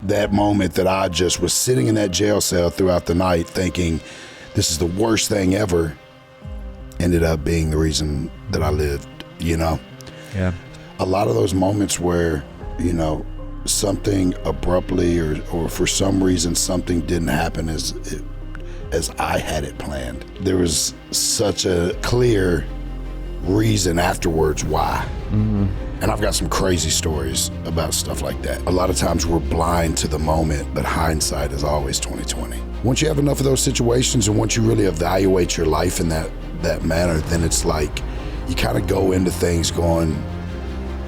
that moment that I just was sitting in that jail cell throughout the night thinking this is the worst thing ever ended up being the reason that I lived, you know? Yeah. A lot of those moments where, you know, something abruptly or for some reason something didn't happen as I had it planned. There was such a clear reason afterwards why. Mm-hmm. And I've got some crazy stories about stuff like that. A lot of times we're blind to the moment, but hindsight is always 20/20. Once you have enough of those situations and once you really evaluate your life in that manner, then it's like you kind of go into things going,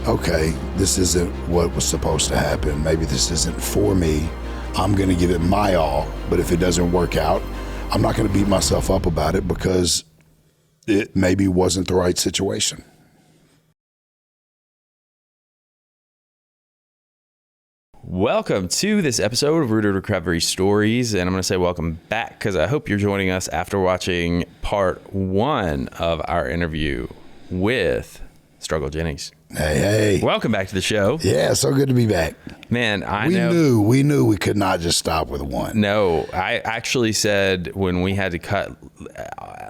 okay, this isn't what was supposed to happen. Maybe this isn't for me. I'm gonna give it my all, but if it doesn't work out, I'm not gonna beat myself up about it because it maybe wasn't the right situation. Welcome to this episode of Rooted Recovery Stories, and I'm going to say welcome back because I hope you're joining us after watching part 1 of our interview with Struggle Jennings. Hey. Welcome back to the show. Yeah, so good to be back. Man, We knew we could not just stop with one. No, I actually said when we had to cut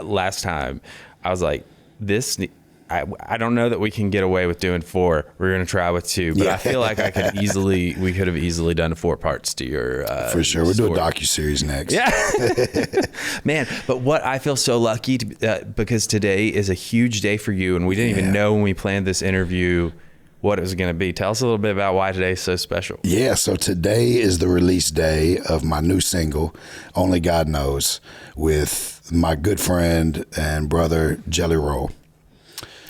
last time, I was like, I don't know that we can get away with doing 4. We're going to try with 2, but yeah. I feel like we could have easily done 4 parts to your for sure. We'll do a docuseries next. Yeah. Man, but what I feel so lucky to, because today is a huge day for you, and we didn't even know when we planned this interview what it was going to be. Tell us a little bit about why today is so special. Yeah, so today is the release day of my new single, Only God Knows, with my good friend and brother, Jelly Roll.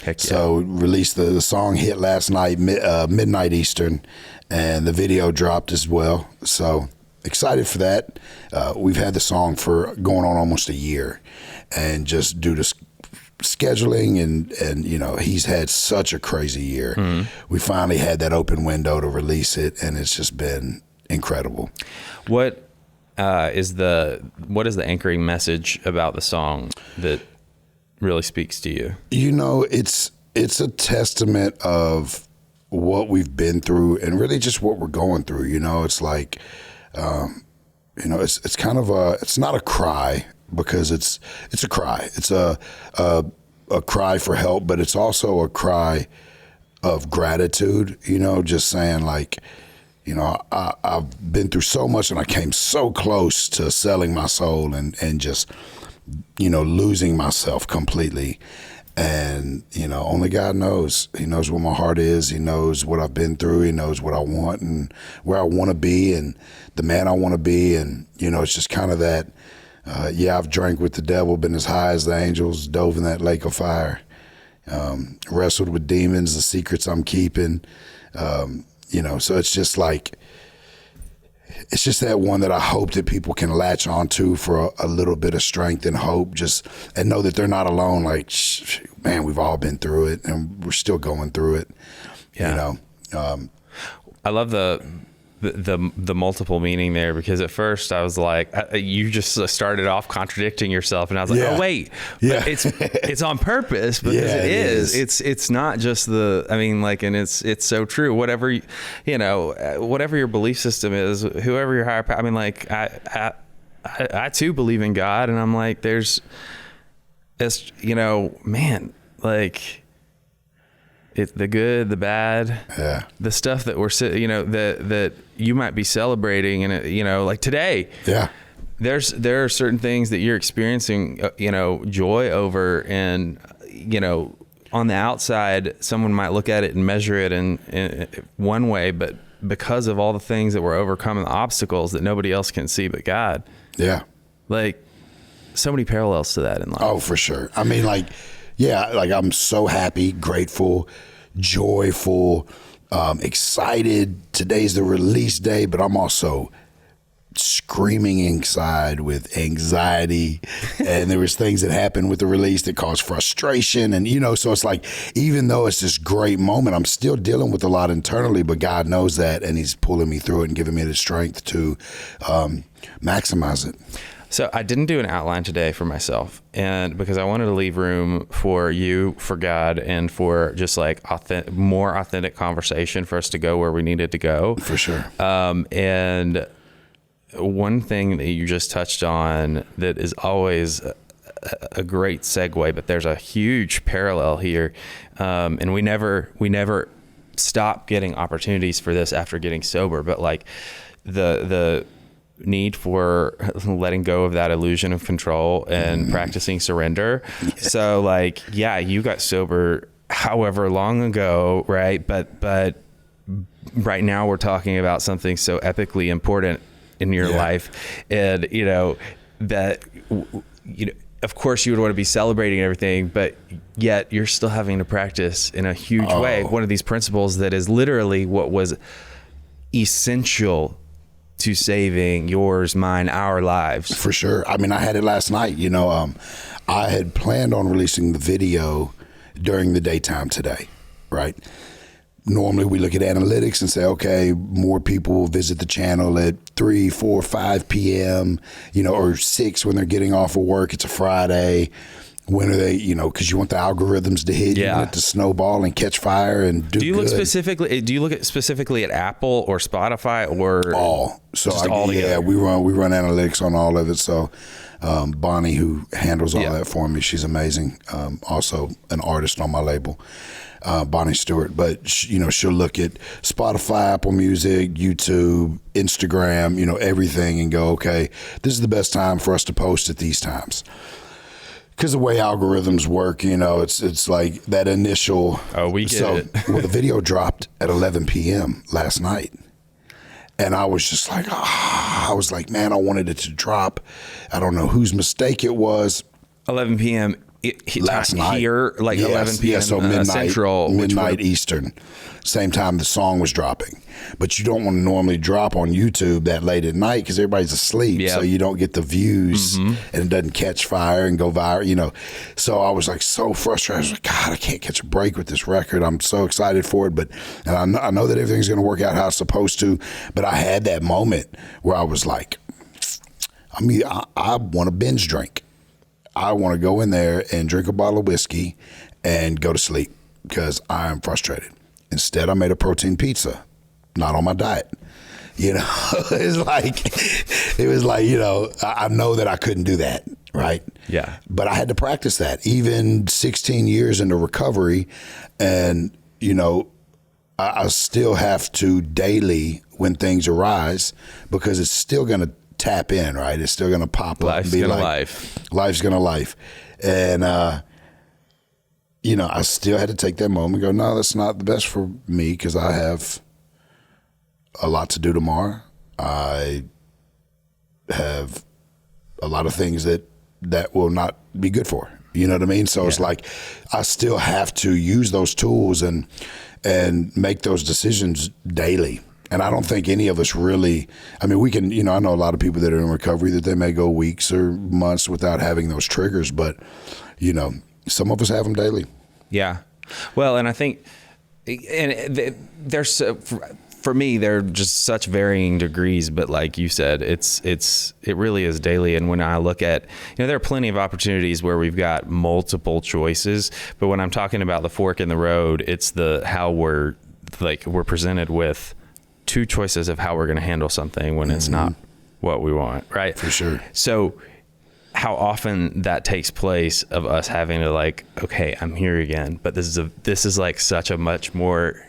Heck yeah. So released the song hit last night, midnight Eastern, and the video dropped as well. So excited for that. We've had the song for going on almost a year, and just due to scheduling and you know, he's had such a crazy year. Mm-hmm. We finally had that open window to release it, and it's just been incredible. What is the anchoring message about the song that really speaks to you? You know, it's a testament of what we've been through and really just what we're going through. You know, it's like, you know, it's kind of it's not a cry because it's a cry. It's a cry for help, but it's also a cry of gratitude, you know, just saying like, you know, I've been through so much and I came so close to selling my soul and just, you know, losing myself completely. And, you know, only God knows. He knows what my heart is. He knows what I've been through. He knows what I want and where I want to be and the man I want to be. And, you know, it's just kind of that, I've drank with the devil, been as high as the angels, dove in that lake of fire, wrestled with demons, the secrets I'm keeping. You know, so it's just like, it's just that one that I hope that people can latch onto for a little bit of strength and hope, and know that they're not alone. Like, man, we've all been through it and we're still going through it. Yeah. You know, I love the multiple meaning there, because at first I was like, you just started off contradicting yourself, and I was like, oh wait, but it's on purpose, because it is. It's not just and it's so true. Whatever, you know, whatever your belief system is, whoever your higher power, I mean, like I too believe in God, and I'm like, it's, you know, man, like, it's the good, the bad, the stuff that you know, that you might be celebrating, and you know, like today, there are certain things that you're experiencing, you know, joy over, and you know, on the outside, someone might look at it and measure it in one way, but because of all the things that we're overcoming, the obstacles that nobody else can see but God. Yeah, like so many parallels to that in life. Oh, for sure. I mean, like. Yeah, like I'm so happy, grateful, joyful, excited. Today's the release day, but I'm also screaming inside with anxiety. And there was things that happened with the release that caused frustration. And, you know, so it's like, even though it's this great moment, I'm still dealing with a lot internally, but God knows that, and he's pulling me through it and giving me the strength to maximize it. So I didn't do an outline today for myself, and because I wanted to leave room for you, for God, and for just like more authentic conversation for us to go where we needed to go. For sure. And one thing that you just touched on that is always a great segue, but there's a huge parallel here. And we never stop getting opportunities for this after getting sober, but like the need for letting go of that illusion of control and practicing surrender. So like, yeah, you got sober however long ago, right? But right now we're talking about something so epically important in your life. And, you know, that, you know, of course you would want to be celebrating everything, but yet you're still having to practice in a huge way one of these principles that is literally what was essential to saving yours, mine, our lives. For sure. I mean, I had it last night. You know, I had planned on releasing the video during the daytime today, right? Normally we look at analytics and say, okay, more people will visit the channel at 3, 4, 5 p.m., you know, or 6 when they're getting off of work. It's a Friday. When are they, you know, because you want the algorithms to hit, you want it to snowball and catch fire and do you good. Do you look at specifically at Apple or Spotify or all? So all together? we run analytics on all of it. So Bonnie, who handles all that for me, she's amazing. Also an artist on my label, Bonnie Stewart. But you know, she'll look at Spotify, Apple Music, YouTube, Instagram, you know, everything, and go, okay, this is the best time for us to post at these times. Because the way algorithms work, you know, it's like that initial. Oh, we get it. Well, the video dropped at 11 p.m. last night. And I was just like, I was like, man, I wanted it to drop. I don't know whose mistake it was. 11 p.m. Last night. Here, like 11 p.m. So midnight, Central. midnight Eastern. Same time the song was dropping. But you don't want to normally drop on YouTube that late at night because everybody's asleep. Yep. So you don't get the views and it doesn't catch fire and go viral, you know. So I was like so frustrated. I was like, God, I can't catch a break with this record. I'm so excited for it. And I know that everything's going to work out how it's supposed to. But I had that moment where I was like, I want to binge drink. I want to go in there and drink a bottle of whiskey and go to sleep because I am frustrated. Instead, I made a protein pizza, not on my diet. You know, it was like, you know, I know that I couldn't do that, right? Yeah. But I had to practice that, even 16 years into recovery. And, you know, I still have to daily when things arise because it's still going to tap in, right? It's still going to pop up and be like, life's going to life. And, you know, I still had to take that moment and go, no, that's not the best for me because I have a lot to do tomorrow. I have a lot of things that will not be good for. You know what I mean? So it's like I still have to use those tools and make those decisions daily. And I don't think any of us really, I mean, we can, you know, I know a lot of people that are in recovery that they may go weeks or months without having those triggers, but, you know, some of us have them daily. Yeah. Well, and I think, and there's, for me, they're just such varying degrees, but like you said, it really is daily. And when I look at, you know, there are plenty of opportunities where we've got multiple choices, but when I'm talking about the fork in the road, it's how we're presented with two choices of how we're going to handle something when it's not what we want, right? For sure. So how often that takes place of us having to like, okay, I'm here again, but this is like such a much more,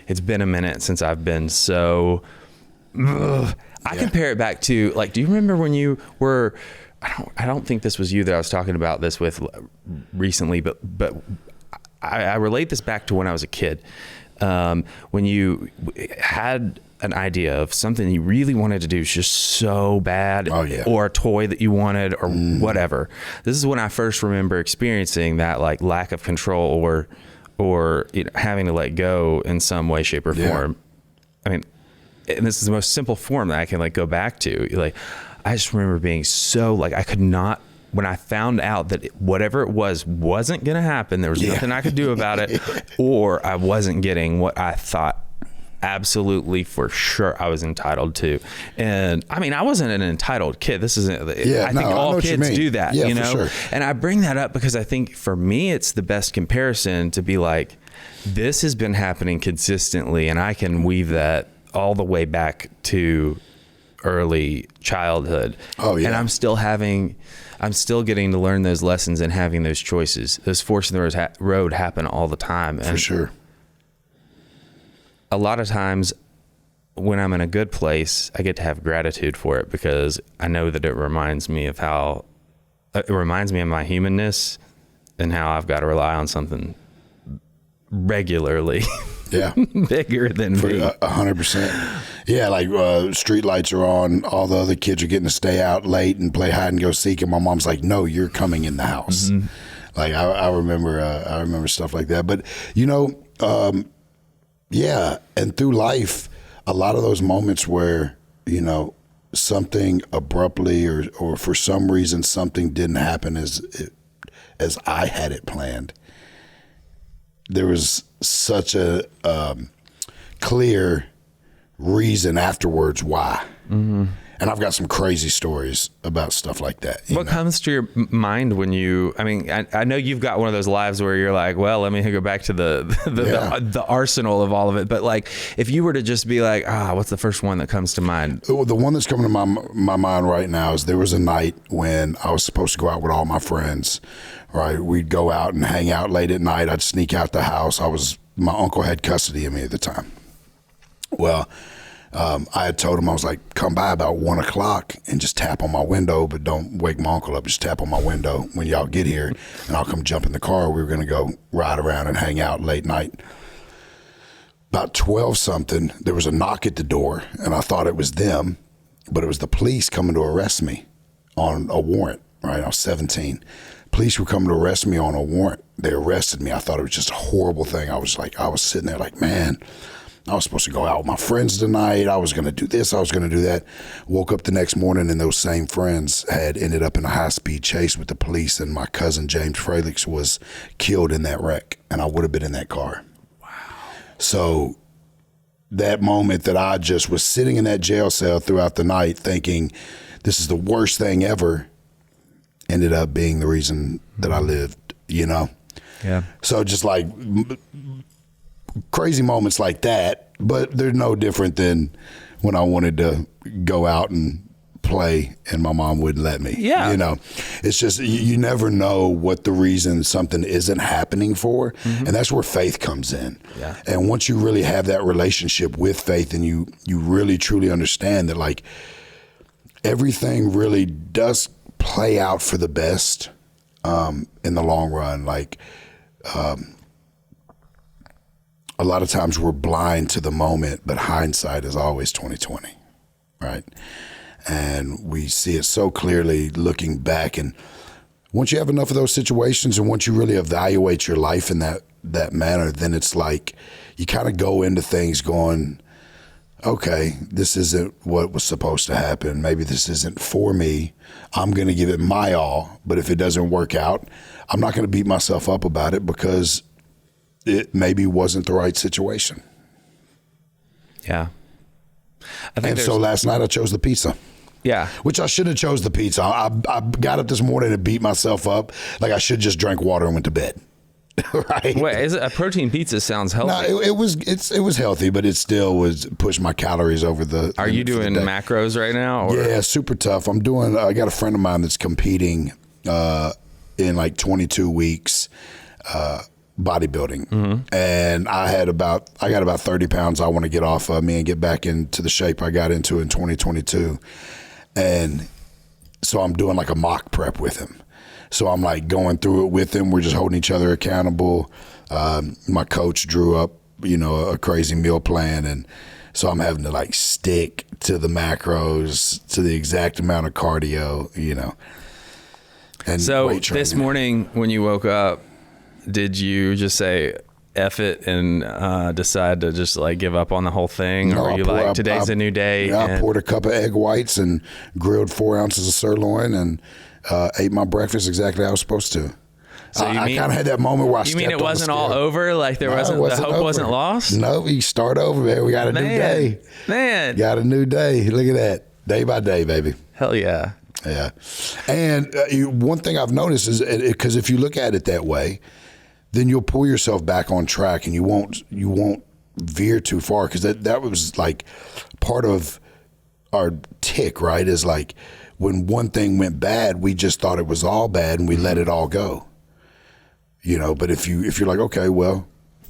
it's been a minute since I've been so, I compare it back to like, do you remember when you were, I don't think this was you that I was talking about this with recently, but I relate this back to when I was a kid. When you had an idea of something you really wanted to do just so bad, or a toy that you wanted or whatever. This is when I first remember experiencing that like lack of control or you know, having to let go in some way, shape or form. I mean, and this is the most simple form that I can like go back to. Like, I just remember being so like, I could not, when I found out that whatever it wasn't going to happen, there was nothing I could do about it, or I wasn't getting what I thought absolutely for sure I was entitled to. And I mean, I wasn't an entitled kid. This isn't, I think all kids do that, you know? For sure. And I bring that up because I think for me, it's the best comparison to be like, this has been happening consistently, and I can weave that all the way back to early childhood. Oh yeah. And I'm still getting to learn those lessons and having those choices. Those forks in the road happen all the time. And for sure. A lot of times when I'm in a good place, I get to have gratitude for it because I know that it reminds me of my humanness and how I've got to rely on something regularly. Yeah. Bigger than me. 100%. Yeah. Like, street lights are on. All the other kids are getting to stay out late and play hide and go seek. And my mom's like, no, you're coming in the house. Mm-hmm. Like I remember stuff like that, but yeah. And through life, a lot of those moments where, something abruptly or for some reason, something didn't happen as I had it planned. There was such a clear reason afterwards why. Mm-hmm. And I've got some crazy stories about stuff like that. What comes to your mind when I know you've got one of those lives where you're like, well, let me go back to the arsenal of all of it. But like, if you were to just be like, what's the first one that comes to mind? The one that's coming to my mind right now is there was a night when I was supposed to go out with all my friends, right? We'd go out and hang out late at night. I'd sneak out the house. My uncle had custody of me at the time. Well, I had told him, I was like, come by about 1 o'clock and just tap on my window, but don't wake my uncle up. Just tap on my window when y'all get here, and I'll come jump in the car. We were going to go ride around and hang out late night. About 12 something, there was a knock at the door, and I thought it was them, but it was the police coming to arrest me on a warrant, right? I was 17. Police were coming to arrest me on a warrant. They arrested me. I thought it was just a horrible thing. I was sitting there like, man, I was supposed to go out with my friends tonight. I was going to do this. I was going to do that. Woke up the next morning and those same friends had ended up in a high-speed chase with the police, and my cousin James Fralix was killed in that wreck, and I would have been in that car. Wow. So that moment that I just was sitting in that jail cell throughout the night thinking this is the worst thing ever ended up being the reason that I lived, Yeah. So just like crazy moments like that, but they're no different than when I wanted to go out and play and my mom wouldn't let me. Yeah. It's just, you never know what the reason something isn't happening for. Mm-hmm. And that's where faith comes in. Yeah. And once you really have that relationship with faith and you really truly understand that like everything really does play out for the best in the long run. Like, a lot of times we're blind to the moment, but hindsight is always 20/20, right? And we see it so clearly looking back. And once you have enough of those situations and once you really evaluate your life in that manner, then it's like you kind of go into things going, okay, this isn't what was supposed to happen. Maybe this isn't for me. I'm going to give it my all. But if it doesn't work out, I'm not going to beat myself up about it because it maybe wasn't the right situation. Yeah. And so last night I chose the pizza. Yeah. Which I should have chose the pizza. I got up this morning and beat myself up. Like I should just drank water and went to bed. Right. Wait, is it a protein pizza? Sounds healthy. No, it was healthy, but it still was push my calories over the. Are you doing macros right now? Or? Yeah, super tough. I got a friend of mine that's competing in like 22 weeks. Bodybuilding. Mm-hmm. And I got about 30 pounds I want to get off of me and get back into the shape I got into in 2022. And so I'm doing like a mock prep with him. So I'm like going through it with him. We're just holding each other accountable. My coach drew up, a crazy meal plan. And so I'm having to like stick to the macros, to the exact amount of cardio, And so this morning when you woke up, did you just say F it and decide to just like give up on the whole thing? No, or were you like, today's a new day? Yeah, I poured a cup of egg whites and grilled 4 ounces of sirloin and ate my breakfast exactly how I was supposed to. So I kind of had that moment where I stepped on the it wasn't all scale. over? Like the hope over. wasn't lost? No, you start over, man. We got a new day. Man. Got a new day. Look at that. Day by day, baby. Hell yeah. Yeah. And one thing I've noticed is because if you look at it that way, then you'll pull yourself back on track and you won't veer too far, because that was like part of our tick, right? Is like when one thing went bad, we just thought it was all bad and we let it all go. But if you're like, okay, well,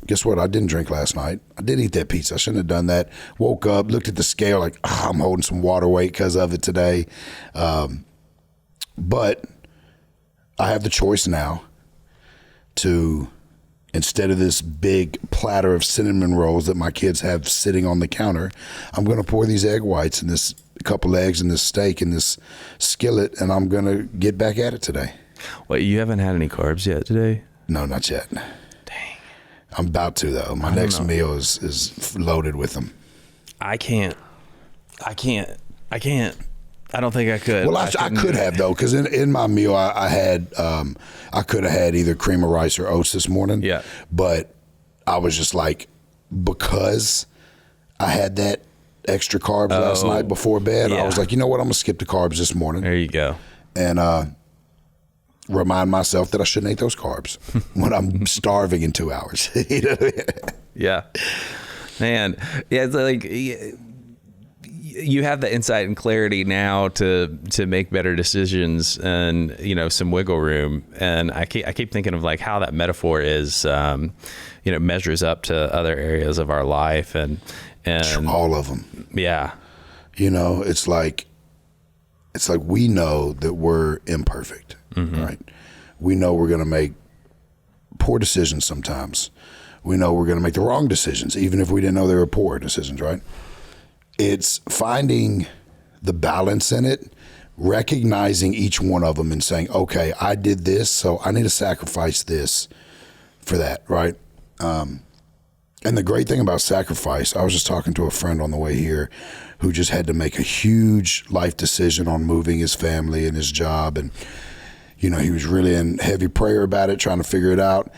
guess what? I didn't drink last night. I did eat that pizza. I shouldn't have done that. Woke up, looked at the scale, like, I'm holding some water weight because of it today. But I have the choice now to, instead of this big platter of cinnamon rolls that my kids have sitting on the counter, I'm going to pour these egg whites and this couple eggs and this steak in this skillet, and I'm going to get back at it today. Wait, you haven't had any carbs yet today? No, not yet. Dang. I'm about to, though. My next meal is loaded with them. I can't. I don't think I could. Well, I could have, though, because in my meal I had I could have had either cream of rice or oats this morning. Yeah. But I was just like, because I had that extra carbs last night before bed, I was like, you know what? I'm gonna skip the carbs this morning. There you go. And remind myself that I shouldn't eat those carbs when I'm starving in 2 hours. Yeah, man. Yeah, it's like you have the insight and clarity now to make better decisions and some wiggle room. And I keep thinking of like how that metaphor is measures up to other areas of our life and all of them. Yeah. It's like we know that we're imperfect, right? We know we're going to make poor decisions sometimes. We know we're going to make the wrong decisions, even if we didn't know they were poor decisions, right? It's finding the balance in it, recognizing each one of them and saying, okay, I did this, so I need to sacrifice this for that, right? And the great thing about sacrifice, I was just talking to a friend on the way here who just had to make a huge life decision on moving his family and his job. And, he was really in heavy prayer about it, trying to figure it out.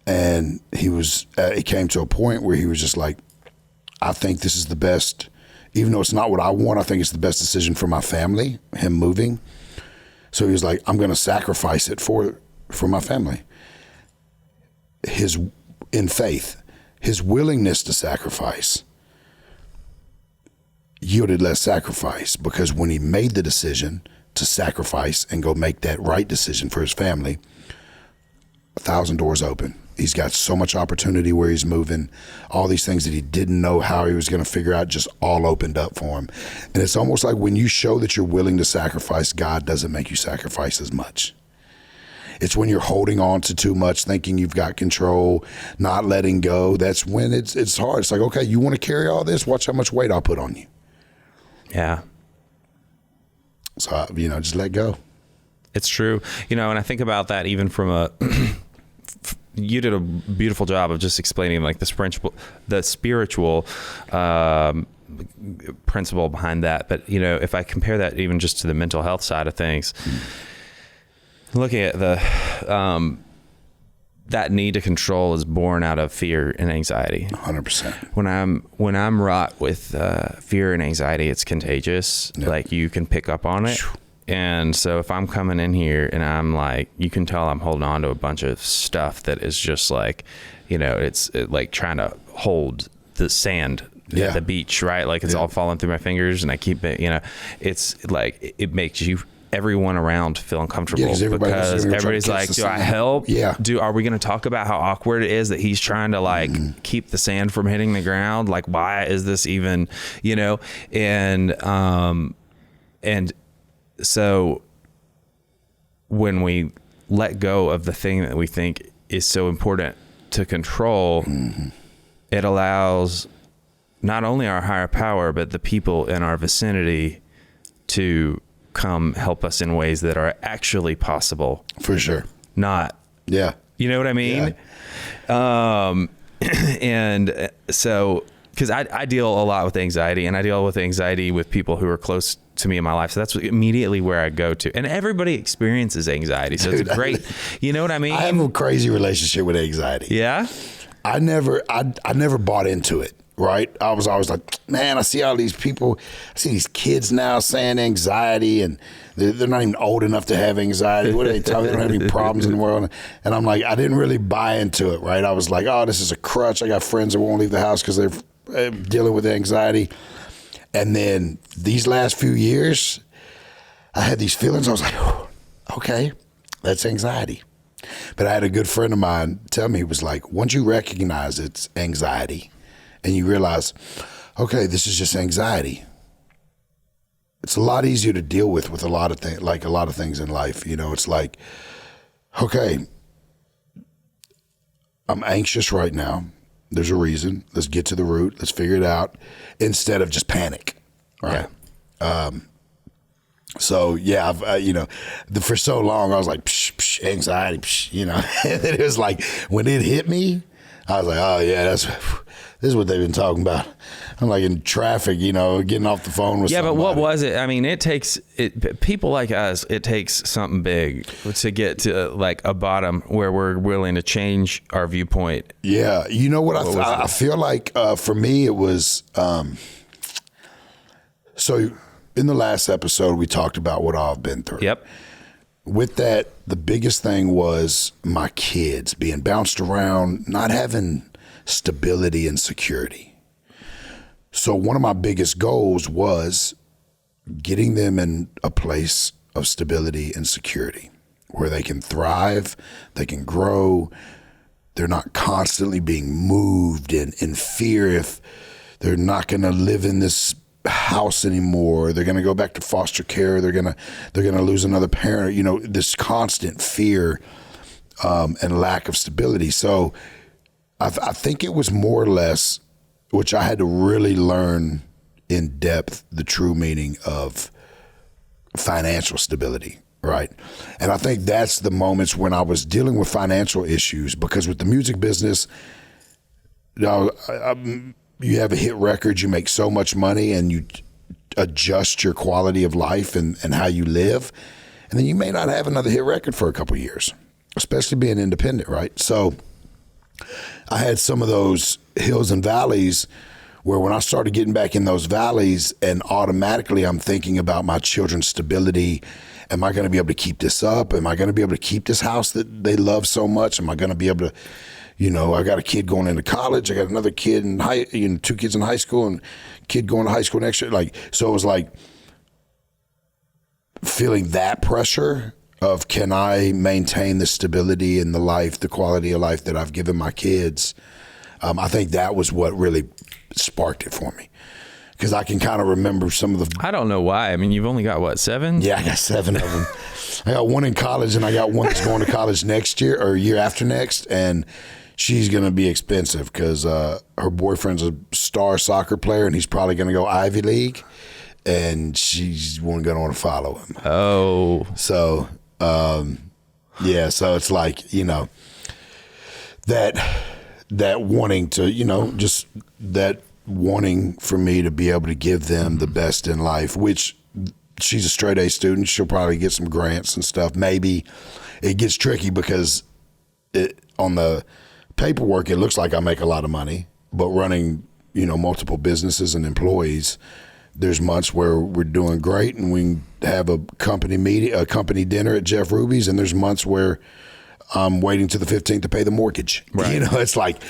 And it came to a point where he was just like, I think this is the best, even though it's not what I want, I think it's the best decision for my family, him moving. So he was like, I'm going to sacrifice it for my family. In faith, his willingness to sacrifice yielded less sacrifice, because when he made the decision to sacrifice and go make that right decision for his family, 1,000 doors open. He's got so much opportunity where he's moving. All these things that he didn't know how he was going to figure out just all opened up for him. And it's almost like when you show that you're willing to sacrifice, God doesn't make you sacrifice as much. It's when you're holding on to too much, thinking you've got control, not letting go. That's when it's hard. It's like, okay, you want to carry all this? Watch how much weight I'll put on you. Yeah. So, just let go. It's true. And I think about that even from you did a beautiful job of just explaining like the spiritual principle behind that. But, if I compare that even just to the mental health side of things, looking at that need to control is born out of fear and anxiety. 100%. When I'm wrought with fear and anxiety, it's contagious. Yep. Like you can pick up on it. And so if I'm coming in here and I'm like, you can tell I'm holding on to a bunch of stuff that is just like, it's like trying to hold the sand at the beach, right? Like it's all falling through my fingers and I keep it, it's like, it makes everyone around feel uncomfortable because everybody's like, do I help? Yeah. Are we going to talk about how awkward it is that he's trying to like keep the sand from hitting the ground? Like, why is this even, and so when we let go of the thing that we think is so important to control, it allows not only our higher power, but the people in our vicinity to come help us in ways that are actually possible. For sure. Not. Yeah. You know what I mean? Yeah. And so, because I deal a lot with anxiety, and I deal with anxiety with people who are close to me in my life. So that's immediately where I go to. And everybody experiences anxiety. So it's great. You know what I mean? I have a crazy relationship with anxiety. Yeah. I never bought into it. Right. I was always like, man, I see all these people, I see these kids now saying anxiety, and they're not even old enough to have anxiety. What are they talking? They don't have any problems in the world. And I'm like, I didn't really buy into it. Right. I was like, oh, this is a crutch. I got friends that won't leave the house because they're dealing with anxiety. And then these last few years, I had these feelings. I was like, oh, okay, that's anxiety. But I had a good friend of mine tell me, he was like, once you recognize it's anxiety, and you realize, okay, this is just anxiety, it's a lot easier to deal with a lot of things, like a lot of things in life. You know, it's like, okay, I'm anxious right now. There's a reason. Let's get to the root. Let's figure it out instead of just panic. Right. Yeah. So yeah, for so long I was like, psh, psh, anxiety, psh, you know, and it was like, when it hit me, I was like, oh yeah, this is what they've been talking about. I'm like in traffic, you know, getting off the phone with somebody. But what was it? I mean, people like us, it takes something big to get to like a bottom where we're willing to change our viewpoint. Yeah. You know what I feel like for me, it was, so in the last episode, we talked about what I've been through. Yep. With that, the biggest thing was my kids being bounced around, not having stability and security. So one of my biggest goals was getting them in a place of stability and security where they can thrive, they can grow. They're not constantly being moved in fear if they're not going to live in this house anymore. They're going to go back to foster care. They're going to lose another parent. You know, this constant fear and lack of stability. So I think it was more or less, which I had to really learn in depth, the true meaning of financial stability, right? And I think that's the moments when I was dealing with financial issues, because with the music business, you know, you have a hit record, you make so much money, and you adjust your quality of life and how you live, and then you may not have another hit record for a couple of years, especially being independent, right? So I had some of those hills and valleys where when I started getting back in those valleys, and automatically I'm thinking about my children's stability. Am I going to be able to keep this up? Am I going to be able to keep this house that they love so much? Am I going to be able to, you know, I got a kid going into college. I got another kid in two kids in high school, and kid going to high school next year. Like, so it was like feeling that pressure of, can I maintain the stability in the life, the quality of life that I've given my kids? I think that was what really sparked it for me, because I can kind of remember some of the. I don't know why. I mean, you've only got what, 7? Yeah, I got 7 of them. I got one in college, and I got one that's going to college next year or year after next, and she's going to be expensive because her boyfriend's a star soccer player, and he's probably going to go Ivy League, and she's going to want to follow him. Oh, so yeah, so it's like, you know, that wanting to, you know, just that wanting for me to be able to give them the best in life, which she's a straight A student. She'll probably get some grants and stuff. Maybe it gets tricky because on the paperwork, it looks like I make a lot of money, but running, you know, multiple businesses and employees, there's months where we're doing great and we have a company meeting, a company dinner at Jeff Ruby's, and there's months where I'm waiting to the 15th to pay the mortgage. Right. You know, it's like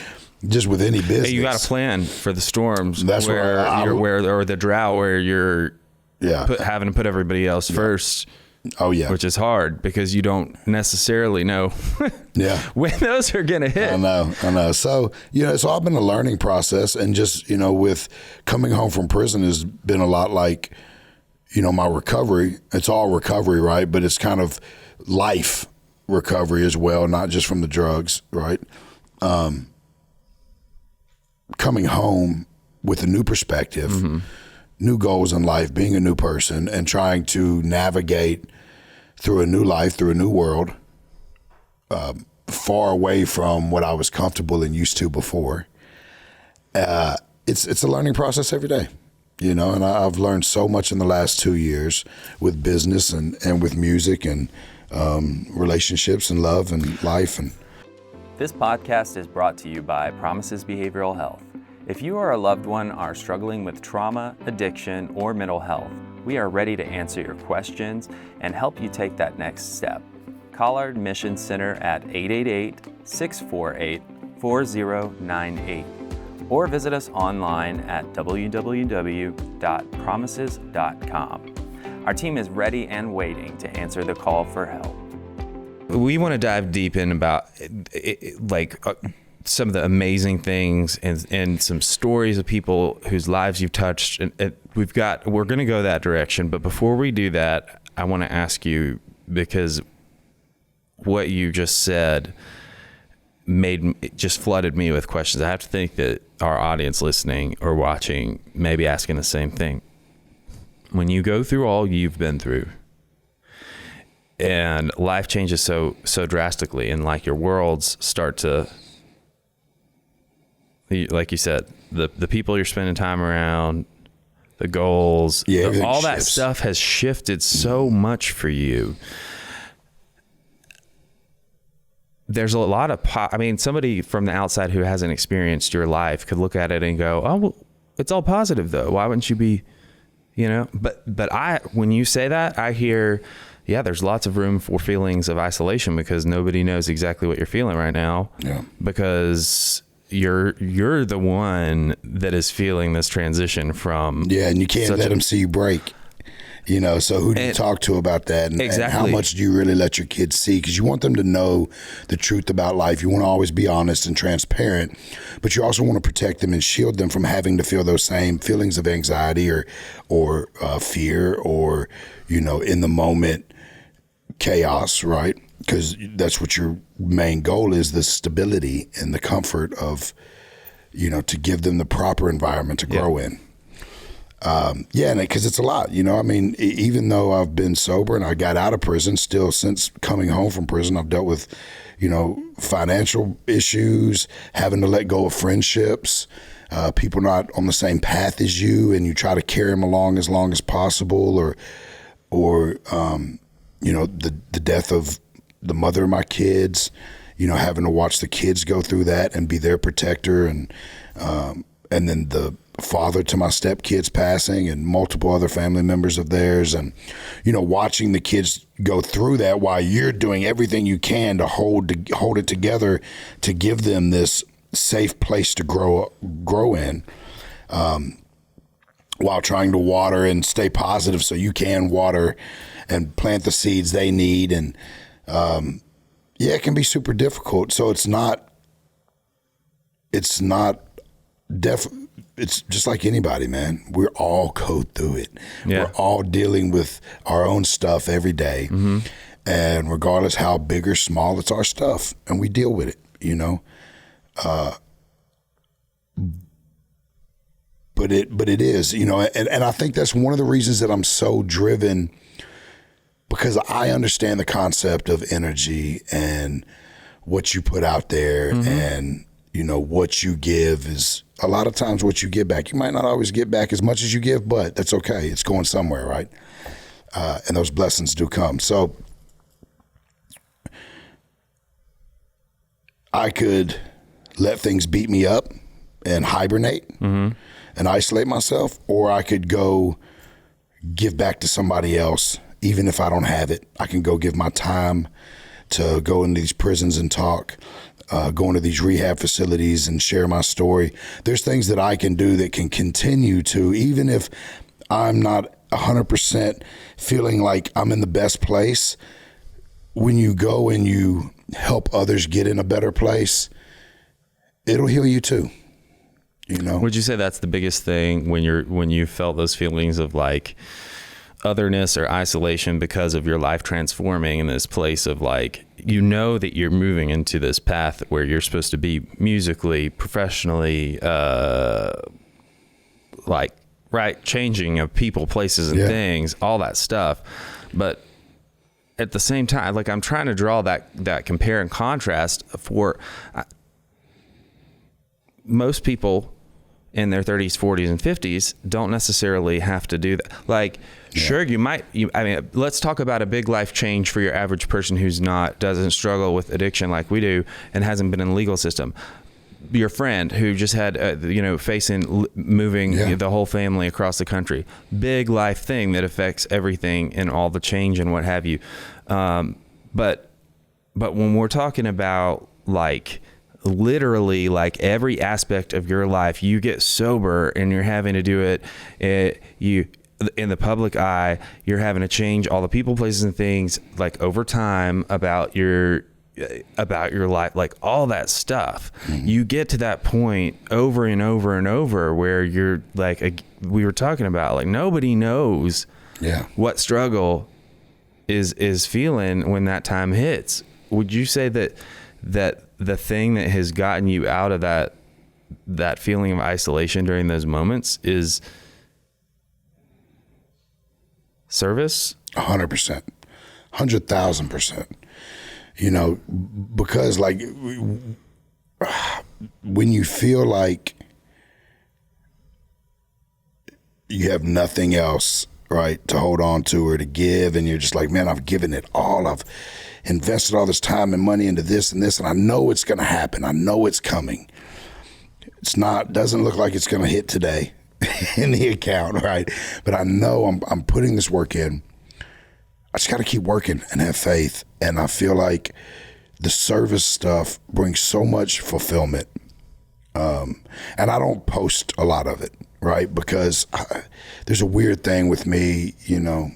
just with any business. Hey, you got to plan for the storms. That's where or the drought where you're having to put everybody else first. Oh yeah, which is hard because you don't necessarily know when those are going to hit. I know. So, you know, it's all been a learning process, and just, you know, with coming home from prison has been a lot like, you know, my recovery. It's all recovery, right? But it's kind of life recovery as well, not just from the drugs, right? Coming home with a new perspective, new goals in life, being a new person, and trying to navigate through a new life, through a new world, far away from what I was comfortable and used to before. It's a learning process every day. you know, and I've learned so much in the last 2 years with business and with music and relationships and love and life. And this podcast is brought to you by Promises Behavioral Health. If you or a loved one are struggling with trauma, addiction, or mental health, we are ready to answer your questions and help you take that next step. Call our admission center at 888-648-4098 or visit us online at www.promises.com. Our team is ready and waiting to answer the call for help. We want to dive deep in about some of the amazing things and some stories of people whose lives you've touched. And we're going to go that direction. But before we do that, I want to ask you, because what you just said just flooded me with questions. I have to think that our audience listening or watching may be asking the same thing. When you go through all you've been through, and life changes so drastically, and like your worlds start to, like you said, the people you're spending time around, the goals, all that stuff has shifted so much for you. There's a lot of, somebody from the outside who hasn't experienced your life could look at it and go, oh, well, it's all positive though. Why wouldn't you be, but when you say that, I hear, yeah, there's lots of room for feelings of isolation because nobody knows exactly what you're feeling right now. Yeah. Because you're the one that is feeling this transition from. Yeah. And you can't let them see you break. So who do you talk to about that? And how much do you really let your kids see? Because you want them to know the truth about life. You want to always be honest and transparent, but you also want to protect them and shield them from having to feel those same feelings of anxiety or fear or, in the moment chaos, right? Because that's what your main goal is, the stability and the comfort of, to give them the proper environment to grow in. Because it's a lot, even though I've been sober and I got out of prison, still since coming home from prison, I've dealt with, financial issues, having to let go of friendships, people not on the same path as you, and you try to carry them along as long as possible, or the death of the mother of my kids, having to watch the kids go through that and be their protector, and then the father to my stepkids passing and multiple other family members of theirs, and watching the kids go through that while you're doing everything you can to hold it together to give them this safe place to grow in, while trying to water and stay positive so you can water and plant the seeds they need. And it can be super difficult. So it's just like anybody, man. We're all go through it. Yeah. We're all dealing with our own stuff every day. Mm-hmm. And regardless how big or small, it's our stuff and we deal with it, But it is, and I think that's one of the reasons that I'm so driven, because I understand the concept of energy and what you put out there, mm-hmm. and what you give is a lot of times what you get back. You might not always get back as much as you give, but that's okay. It's going somewhere, right? And those blessings do come. So I could let things beat me up and hibernate, mm-hmm. and isolate myself, or I could go give back to somebody else. Even if I don't have it, I can go give my time to go into these prisons and talk, go into these rehab facilities and share my story. There's things that I can do that can continue to, even if I'm not 100% feeling like I'm in the best place, when you go and you help others get in a better place, it'll heal you too. Would you say that's the biggest thing when you felt those feelings of like otherness or isolation because of your life transforming in this place of like, that you're moving into this path where you're supposed to be musically, professionally, changing of people, places and things, all that stuff. But at the same time, like I'm trying to draw that compare and contrast for most people in their 30s, 40s, and 50s don't necessarily have to do that. Like, sure, I mean, let's talk about a big life change for your average person who's doesn't struggle with addiction like we do and hasn't been in the legal system. Your friend who just had, moving the whole family across the country, big life thing that affects everything and all the change and what have you. But when we're talking about like literally like every aspect of your life, you get sober and you're having to do it, you in the public eye, you're having to change all the people, places, and things like over time about your life, like all that stuff. You get to that point over and over and over where you're like, we were talking about, like nobody knows what struggle is feeling when that time hits. Would you say that the thing that has gotten you out of that feeling of isolation during those moments is service? 100%, 100,000%. You know, because like when you feel like you have nothing else, right, to hold on to or to give, and you're just like, man, I've given it all. I've invested all this time and money into this and this, and I know it's going to happen. I know it's coming. Doesn't look like it's going to hit today in the account, right? But I know I'm putting this work in. I just got to keep working and have faith. And I feel like the service stuff brings so much fulfillment. And I don't post a lot of it, right? Because there's a weird thing with me, you know.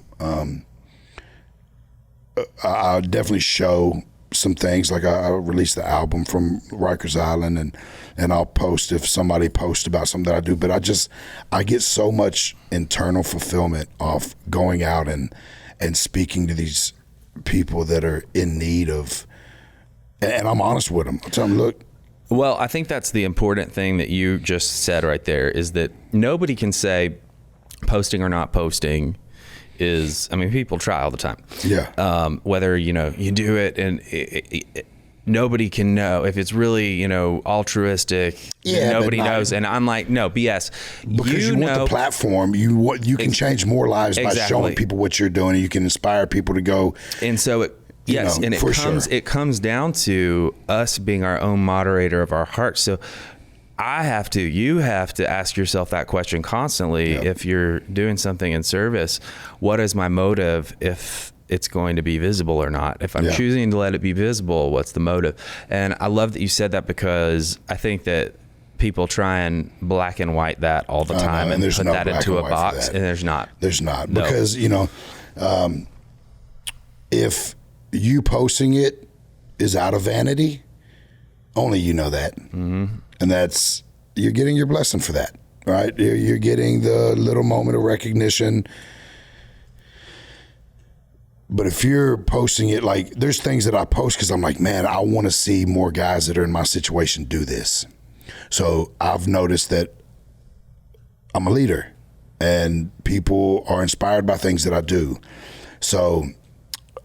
I'll definitely show some things. Like I released the album from Rikers Island, and I'll post if somebody posts about something that I do. But I get so much internal fulfillment off going out and speaking to these people that are in need of, and I'm honest with them. I tell them, look. Well, I think that's the important thing that you just said right there, is that nobody can say posting or not posting is, I mean, people try all the time. Yeah. Whether, you do it and nobody can know if it's really, altruistic. Yeah, nobody knows. And I'm like, no, BS. Because you want the platform. You can change more lives by showing people what you're doing, and you can inspire people to go. And so it comes down to us being our own moderator of our hearts. So you have to ask yourself that question constantly. Yep. If you're doing something in service, what is my motive if it's going to be visible or not? If I'm choosing to let it be visible, what's the motive? And I love that you said that, because I think that people try and black and white that all the time and put that into a box, and there's not. There's not. Because, if you posting it is out of vanity, only you know that. Mm-hmm. And you're getting your blessing for that, right? You're getting the little moment of recognition. But if you're posting it, like, there's things that I post because I'm like, man, I want to see more guys that are in my situation do this. So I've noticed that I'm a leader and people are inspired by things that I do. So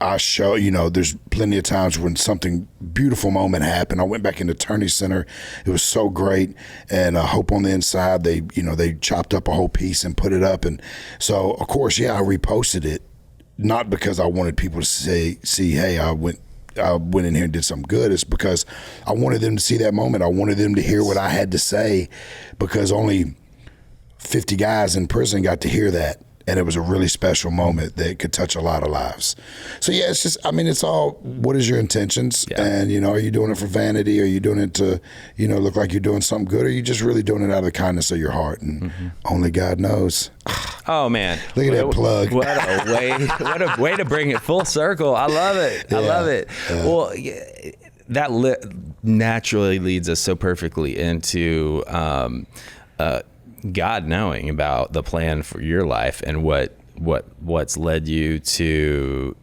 I show, there's plenty of times when something beautiful moment happened. I went back into Turney Center. It was so great. And Hope on the Inside, they chopped up a whole piece and put it up. And so, of course, I reposted it, not because I wanted people to see, hey, I went in here and did something good. It's because I wanted them to see that moment. I wanted them to hear what I had to say, because only 50 guys in prison got to hear that. And it was a really special moment that could touch a lot of lives. So, it's just, it's all, what is your intentions? Yeah. And, are you doing it for vanity? Are you doing it to, look like you're doing something good? Or are you just really doing it out of the kindness of your heart? And only God knows. Oh, man. Look at that plug. What a way to bring it full circle. I love it. Yeah. I love it. Well, that naturally leads us so perfectly into God knowing about the plan for your life and what's led you to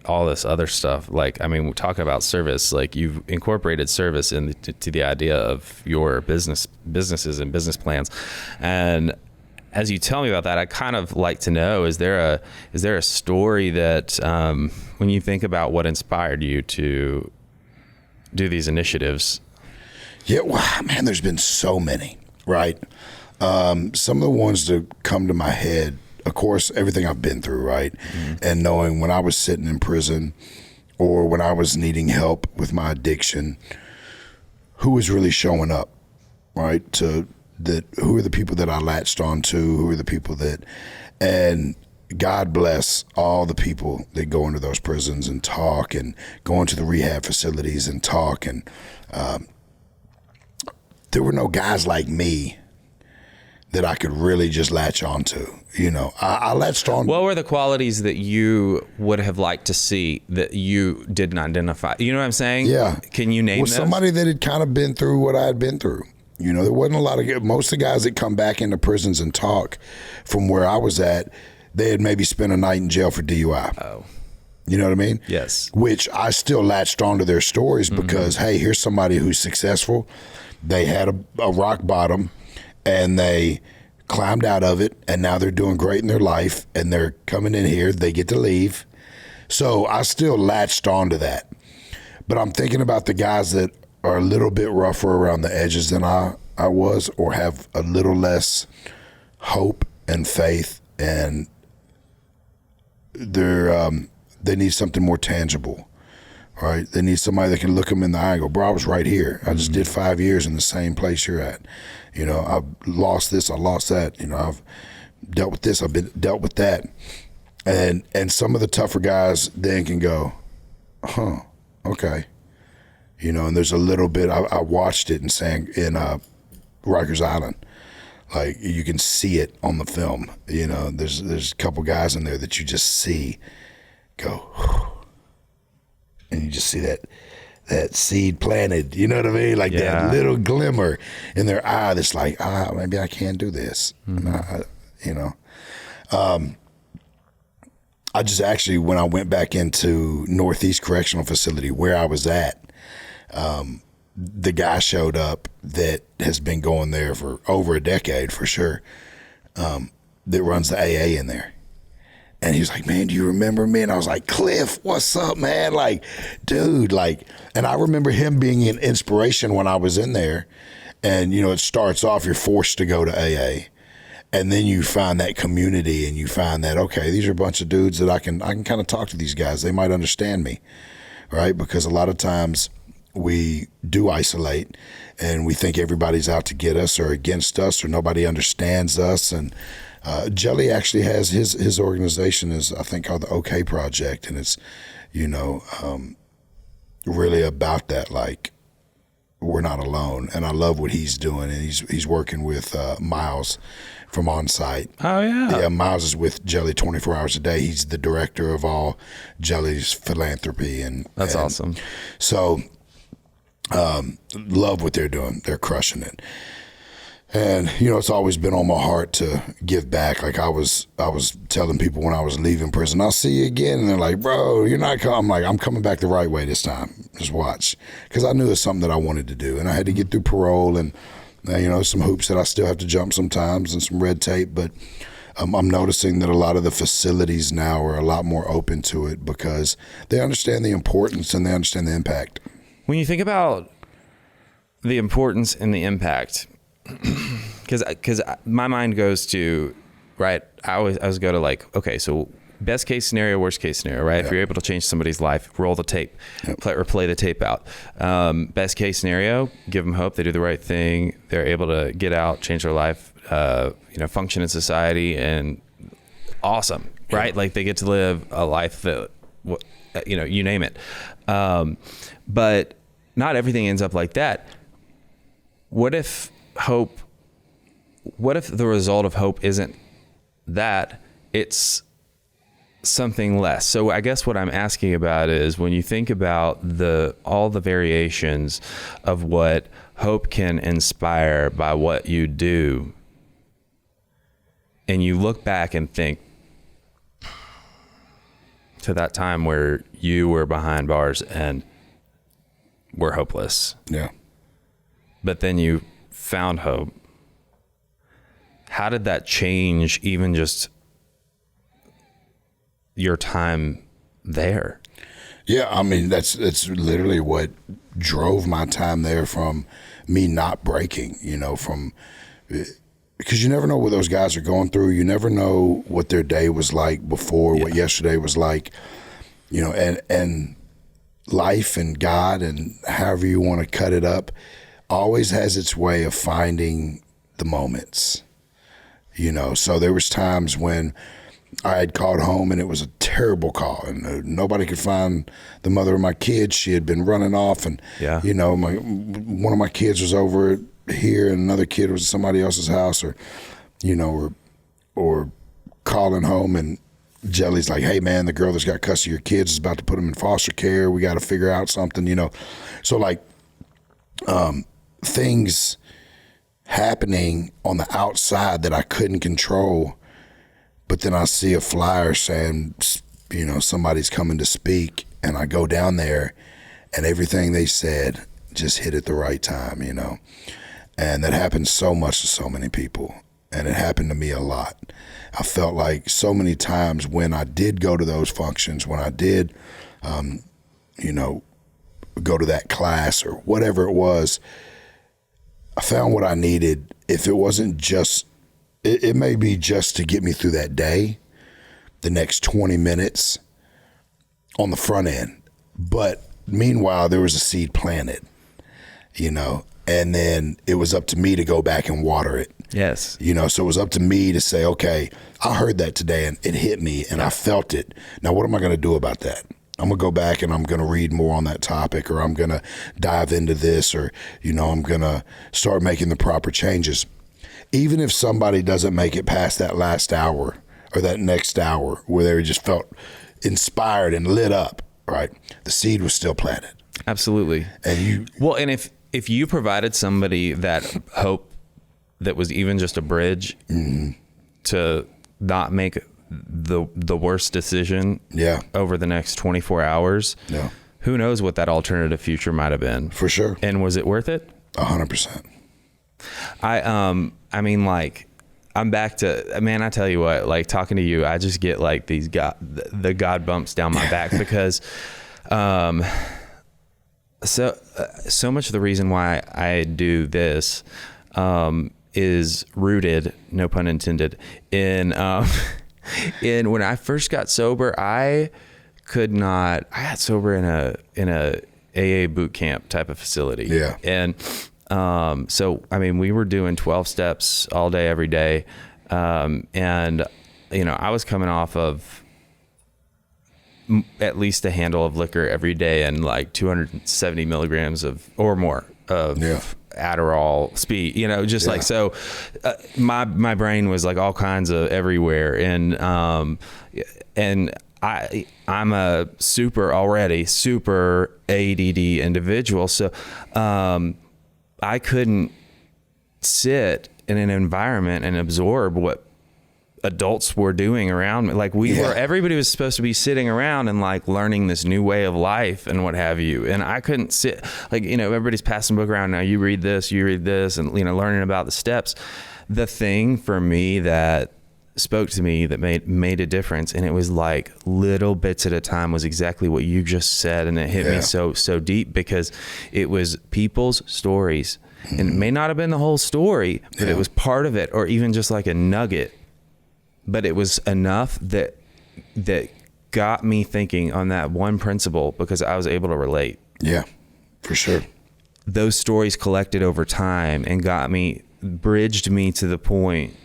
all this other stuff. Like, we're talking about service. Like, you've incorporated service to the idea of your businesses and business plans. And as you tell me about that, I kind of like to know, is there a story that when you think about what inspired you to do these initiatives? Yeah, well, man, there's been so many, right? Some of the ones that come to my head, of course, everything I've been through, right? And knowing when I was sitting in prison or when I was needing help with my addiction, who was really showing up, right? Who are the people that I latched on to? Who are the people and God bless all the people that go into those prisons and talk and go into the rehab facilities and talk. And there were no guys like me that I could really just latch on to. I latched on. What were the qualities that you would have liked to see that you didn't identify? You know what I'm saying? Yeah. Can you name those? Somebody that had kind of been through what I had been through. There wasn't a lot of, most of the guys that come back into prisons and talk from where I was at, they had maybe spent a night in jail for DUI. Oh. You know what I mean? Yes. Which I still latched onto their stories because, hey, here's somebody who's successful. They had a rock bottom and they climbed out of it, and now they're doing great in their life, and they're coming in here. They get to leave. So I still latched onto that. But I'm thinking about the guys that are a little bit rougher around the edges than I was, or have a little less hope and faith, and they need something more tangible, right? They need somebody that can look them in the eye and go, bro, I was right here. I just did 5 years in the same place you're at. I've lost this, I lost that. I've dealt with this, I've dealt with that. And some of the tougher guys then can go, okay. And there's a little bit, I watched it in Rikers Island. Like, you can see it on the film. There's a couple guys in there that you just see go, and you just see that seed planted, you know what I mean? Like that little glimmer in their eye that's like, maybe I can do this. I just actually, when I went back into Northeast Correctional Facility where I was at, the guy showed up that has been going there for over a decade for sure, that runs the AA in there. And he was like, man, do you remember me? And I was like, Cliff, what's up, man? Like, dude, and I remember him being an inspiration when I was in there. And, it starts off, you're forced to go to AA. And then you find that community and you find that, okay, these are a bunch of dudes that I can kind of talk to these guys. They might understand me, right? Because a lot of times we do isolate and we think everybody's out to get us or against us or nobody understands us. And Jelly actually has his organization is, I think, called the OK Project, and it's really about that. Like, we're not alone, and I love what he's doing, and he's working with Miles from On-Site. Oh yeah, Miles is with Jelly 24 hours a day. He's the director of all Jelly's philanthropy, and that's awesome. So, love what they're doing. They're crushing it. And, it's always been on my heart to give back. Like I was telling people when I was leaving prison, I'll see you again. And they're like, bro, you're not coming. I'm like, I'm coming back the right way this time. Just watch. Because I knew it's something that I wanted to do. And I had to get through parole and, some hoops that I still have to jump sometimes and some red tape. But I'm noticing that a lot of the facilities now are a lot more open to it because they understand the importance and they understand the impact. When you think about the importance and the impact, because my mind goes to, right, I always go to like, okay, so best case scenario, worst case scenario, right? Yep. If you're able to change somebody's life, roll the tape, play the tape out. Best case scenario, give them hope, they do the right thing, they're able to get out, change their life, function in society, and awesome, right? Yep. Like they get to live a life that, you name it. But not everything ends up like that. What if the result of hope isn't that, it's something less? So I guess what I'm asking about is, when you think about all the variations of what hope can inspire by what you do, and you look back and think to that time where you were behind bars and were hopeless. Yeah. But then you found hope. How did that change even just your time there? Yeah, I mean, it's literally what drove my time there, from me not breaking, from because you never know what those guys are going through. You never know what their day was like before, what yesterday was like, and life and God and however you want to cut it up always has its way of finding the moments, So there was times when I had called home and it was a terrible call and nobody could find the mother of my kids. She had been running off and, one of my kids was over here and another kid was at somebody else's house or calling home and Jelly's like, hey man, the girl that's got custody of your kids is about to put them in foster care. We got to figure out something, So like, things happening on the outside that I couldn't control. But then I see a flyer saying, somebody's coming to speak, and I go down there, and everything they said just hit at the right time, And that happens so much to so many people, and it happened to me a lot. I felt like so many times when I did go to those functions, when I did, go to that class or whatever it was, I found what I needed. If it wasn't just it may be just to get me through that day, the next 20 minutes on the front end. But meanwhile, there was a seed planted, and then it was up to me to go back and water it. Yes. So it was up to me to say, okay, I heard that today and it hit me and I felt it. Now, what am I going to do about that? I'm going to go back and I'm going to read more on that topic, or I'm going to dive into this, or, I'm going to start making the proper changes. Even if somebody doesn't make it past that last hour or that next hour where they just felt inspired and lit up, right? The seed was still planted. Absolutely. And if you provided somebody that hope that was even just a bridge to not make the worst decision over the next 24 hours, who knows what that alternative future might have been. For sure. And was it worth it? 100%. I'm back to, man, I tell you what, like talking to you, I just get like the God bumps down my back because, so much of the reason why I do this, is rooted, no pun intended, in when I first got sober, I got sober in a AA boot camp type of facility. Yeah. And, we were doing 12 steps all day, every day. I was coming off of at least a handle of liquor every day and like 270 milligrams or more of Adderall, speed, my brain was like all kinds of everywhere. And I'm a super ADD individual. So, I couldn't sit in an environment and absorb what adults were doing around me. Like everybody was supposed to be sitting around and like learning this new way of life and what have you. And I couldn't sit, everybody's passing a book around now. You read this, and, learning about the steps. The thing for me that spoke to me that made a difference, and it was like little bits at a time, was exactly what you just said. And it hit me so deep because it was people's stories, and it may not have been the whole story, but it was part of it, or even just like a nugget, but it was enough that got me thinking on that one principle because I was able to relate. Yeah, for sure. Those stories collected over time and bridged me to the point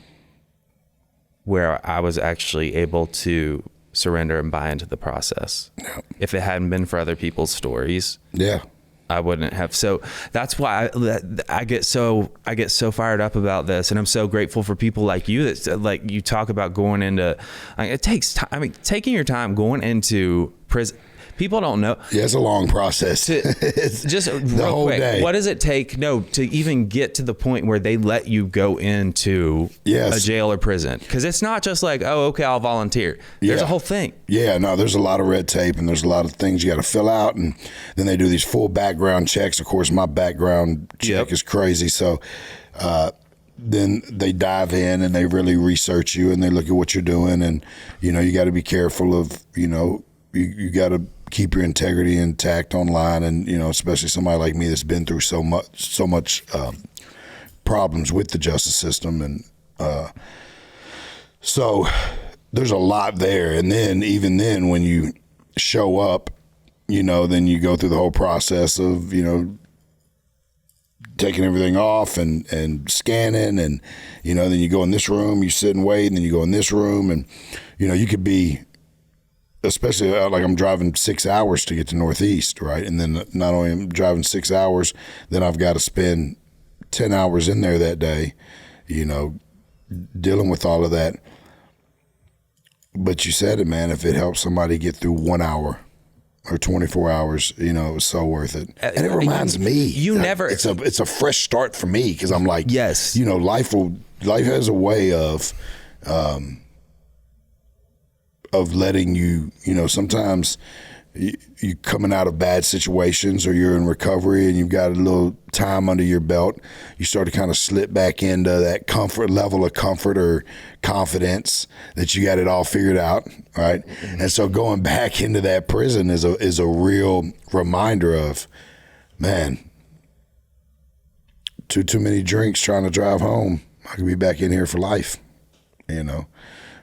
where I was actually able to surrender and buy into the process. Yeah. If it hadn't been for other people's stories, I wouldn't have. So that's why I get so fired up about this, and I'm so grateful for people like you that like you talk about going into. It takes time. Taking your time going into prison. People don't know. Yeah, it's a long process. Just real quick, day. What does it take? To even get to the point where they let you go into a jail or prison? Because it's not just like, oh, okay, I'll volunteer. There's a whole thing. Yeah, no, there's a lot of red tape and there's a lot of things you got to fill out, and then they do these full background checks. Of course, my background check is crazy, so. Then they dive in and they really research you and they look at what you're doing, and you got to be careful of you got to keep your integrity intact online, and especially somebody like me that's been through so much problems with the justice system, and So there's a lot there. And then even then when you show up, then you go through the whole process of, taking everything off and scanning and, then you go in this room, you sit and wait, and then you go in this room and, you could be, especially like I'm driving 6 hours to get to Northeast, right? And then not only am I driving 6 hours, then I've got to spend 10 hours in there that day, dealing with all of that. But you said it, man, if it helps somebody get through 1 hour or 24 hours, it was so worth it. And it reminds me, it's a fresh start for me, because I'm like, yes, life has a way of letting you, sometimes you coming out of bad situations or you're in recovery and you've got a little time under your belt, you start to kind of slip back into that level of comfort or confidence that you got it all figured out, right? Mm-hmm. And so going back into that prison is a real reminder of, man, too many drinks trying to drive home. I could be back in here for life,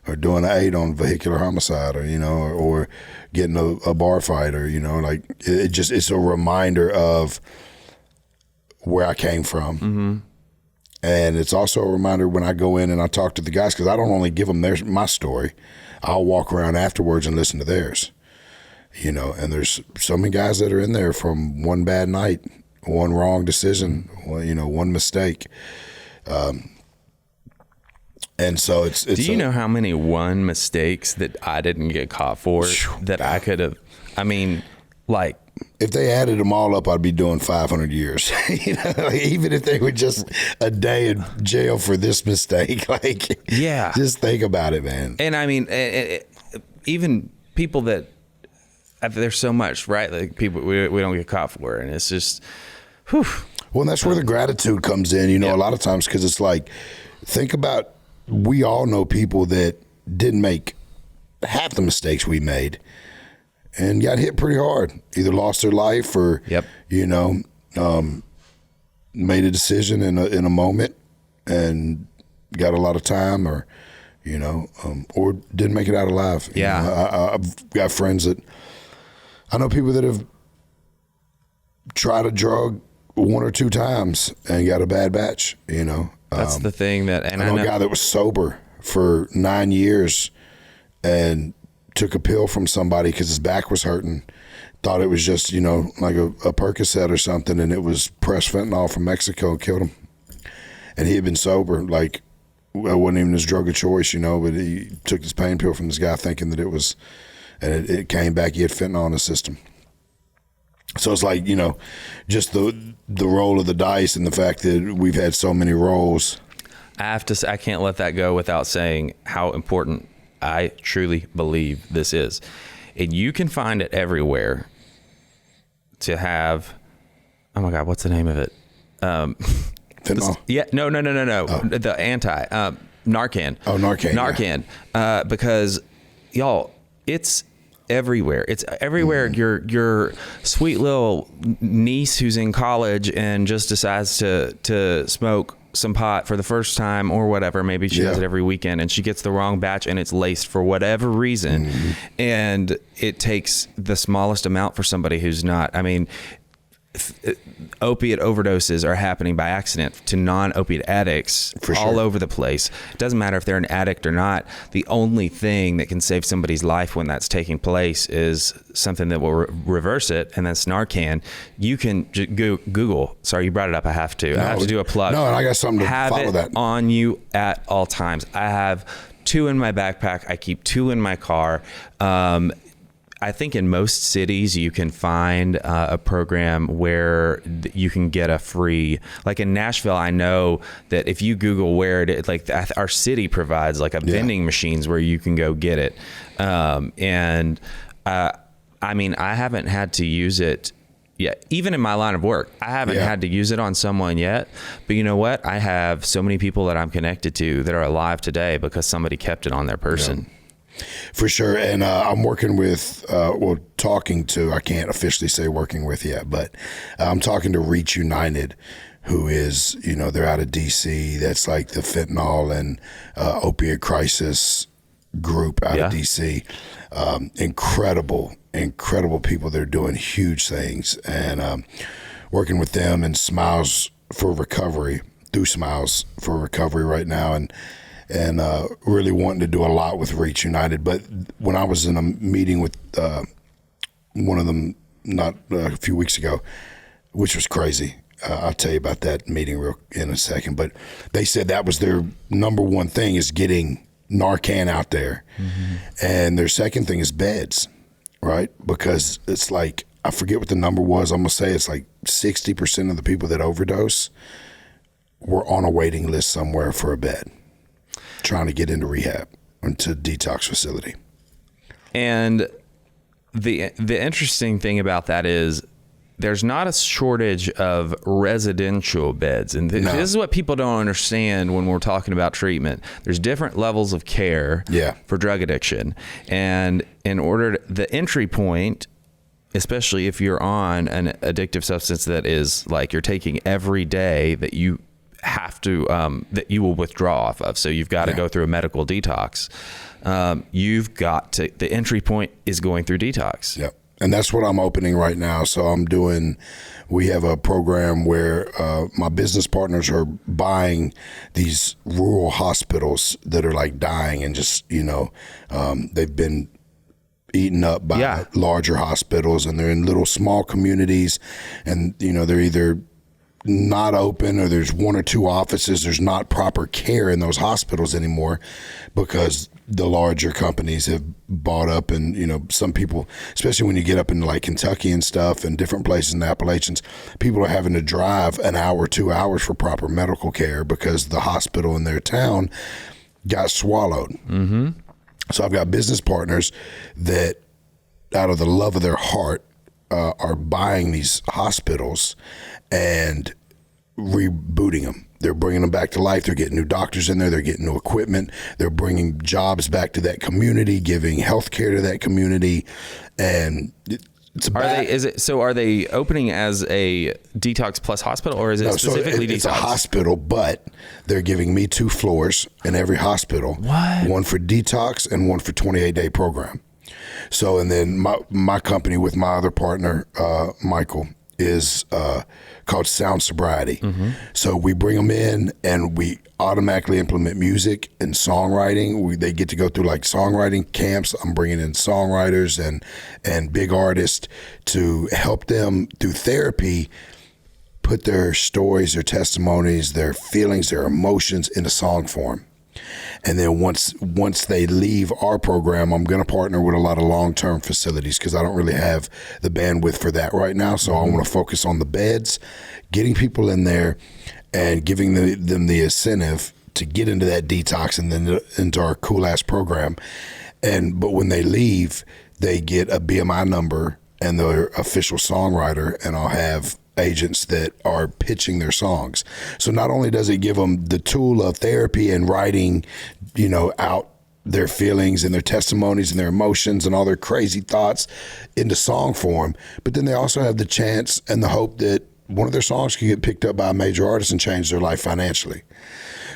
or doing an 8 on vehicular homicide, or getting a bar fight, or, it's a reminder of where I came from. Mm-hmm. And it's also a reminder when I go in and I talk to the guys, because I don't only give them my story, I'll walk around afterwards and listen to theirs, and there's so many guys that are in there from one bad night, one wrong decision, one mistake. And so it's do you know how many one mistakes that I didn't get caught for that I could have, like, if they added them all up, I'd be doing 500 years, even if they were just a day in jail for this mistake, just think about it, man. And even people that, there's so much, right? Like people we don't get caught for, and it's just, whew. Well, and that's where the gratitude comes in, a lot of times, because it's like, think about, we all know people that didn't make half the mistakes we made and got hit pretty hard, either lost their life or, made a decision in a moment and got a lot of time, or, or didn't make it out alive. I've got friends that, I know people that have tried a drug 1 or 2 times and got a bad batch, That's the thing that, and I know a guy that was sober for 9 years and took a pill from somebody because his back was hurting, thought it was just, like a Percocet or something, and it was pressed fentanyl from Mexico and killed him. And he had been sober, like, it wasn't even his drug of choice, but he took this pain pill from this guy thinking that it was, and it came back, he had fentanyl in his system. So it's like, just the roll of the dice and the fact that we've had so many rolls. I can't let that go without saying how important I truly believe this is. And you can find it everywhere to have, oh my God, what's the name of it? Fentanyl? No. Oh. The anti, Narcan. Oh, Narcan. Narcan. Yeah. Because, y'all, it's everywhere. It's everywhere. Mm-hmm. Your sweet little niece who's in college and just decides to smoke some pot for the first time or whatever. Maybe she does it every weekend, and she gets the wrong batch and it's laced for whatever reason. Mm-hmm. And it takes the smallest amount for somebody who's not, opiate overdoses are happening by accident to non-opiate addicts all over the place. It doesn't matter if they're an addict or not. The only thing that can save somebody's life when that's taking place is something that will reverse it, and that's Narcan. You can Google. Sorry, you brought it up. I have to. I have to do a plug. No, and I got something to follow that. Have it on you at all times. I have 2 in my backpack. I keep 2 in my car. I think in most cities you can find a program where you can get a free, like in Nashville, I know that if you Google where it is, like our city provides like a vending machines where you can go get it. I haven't had to use it yet. Even in my line of work, I haven't had to use it on someone yet. But you know what? I have so many people that I'm connected to that are alive today because somebody kept it on their person. Yeah. For sure. And I'm working with, talking to, I can't officially say working with yet, but I'm talking to Reach United, who is, they're out of DC. That's like the fentanyl and opiate crisis group out of DC. Incredible people. They're doing huge things, and working with them and Smiles for Recovery, through Smiles for Recovery right now, and really wanting to do a lot with Reach United. But when I was in a meeting with one of them not a few weeks ago, which was crazy. I'll tell you about that meeting in a second. But they said that was their number one thing, is getting Narcan out there. Mm-hmm. And their second thing is beds, right? Because it's like, I forget what the number was. I'm going to say it's like 60% of the people that overdose were on a waiting list somewhere for a bed, trying to get into rehab, into detox facility. And the interesting thing about that is there's not a shortage of residential beds. And this is what people don't understand when we're talking about treatment. There's different levels of care for drug addiction. And in order to, the entry point, especially if you're on an addictive substance that is like you're taking every day, that you have to, that you will withdraw off of. So you've got to go through a medical detox. You've got to, the entry point is going through detox. Yep. And that's what I'm opening right now. So we have a program where my business partners are buying these rural hospitals that are like dying and just, they've been eaten up by larger hospitals, and they're in little small communities, and, they're either not open or there's one or two offices. There's not proper care in those hospitals anymore because the larger companies have bought up, and some people, especially when you get up into like Kentucky and stuff and different places in the Appalachians, people are having to drive an hour, 2 hours for proper medical care because the hospital in their town got swallowed. Mm-hmm. So I've got business partners that, out of the love of their heart, are buying these hospitals and rebooting them. They're bringing them back to life. They're getting new doctors in there. They're getting new equipment. They're bringing jobs back to that community, giving health care to that community. And are they opening as a detox plus hospital, or is it specifically detox? It's a hospital, but they're giving me 2 floors in every hospital. What? One for detox and one for 28-day program. So, and then my company with my other partner, Michael, is called Sound Sobriety. Mm-hmm. So we bring them in and we automatically implement music and songwriting. They get to go through like songwriting camps. I'm bringing in songwriters and big artists to help them through therapy put their stories, their testimonies, their feelings, their emotions into song form. And then once they leave our program, I'm going to partner with a lot of long-term facilities because I don't really have the bandwidth for that right now. So I want to focus on the beds, getting people in there and giving them the incentive to get into that detox and then into our cool-ass program. But when they leave, they get a BMI number and their official songwriter, and I'll have agents that are pitching their songs. So not only does it give them the tool of therapy and writing, out their feelings and their testimonies and their emotions and all their crazy thoughts into song form, but then they also have the chance and the hope that one of their songs can get picked up by a major artist and change their life financially.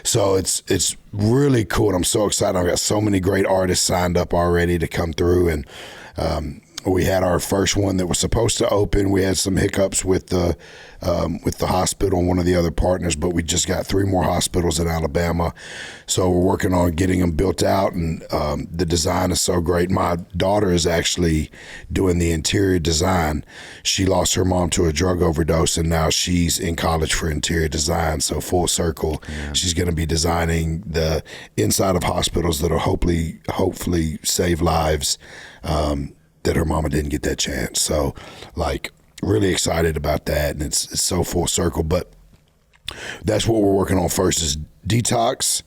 So it's really cool, and I'm so excited. I've got so many great artists signed up already to come through, and we had our first one that was supposed to open. We had some hiccups with the hospital and one of the other partners, but we just got 3 more hospitals in Alabama. So we're working on getting them built out, and the design is so great. My daughter is actually doing the interior design. She lost her mom to a drug overdose, and now she's in college for interior design. So full circle, she's going to be designing the inside of hospitals that will hopefully save lives. That her mama didn't get that chance. So like really excited about that. And it's so full circle, but that's what we're working on first is detox,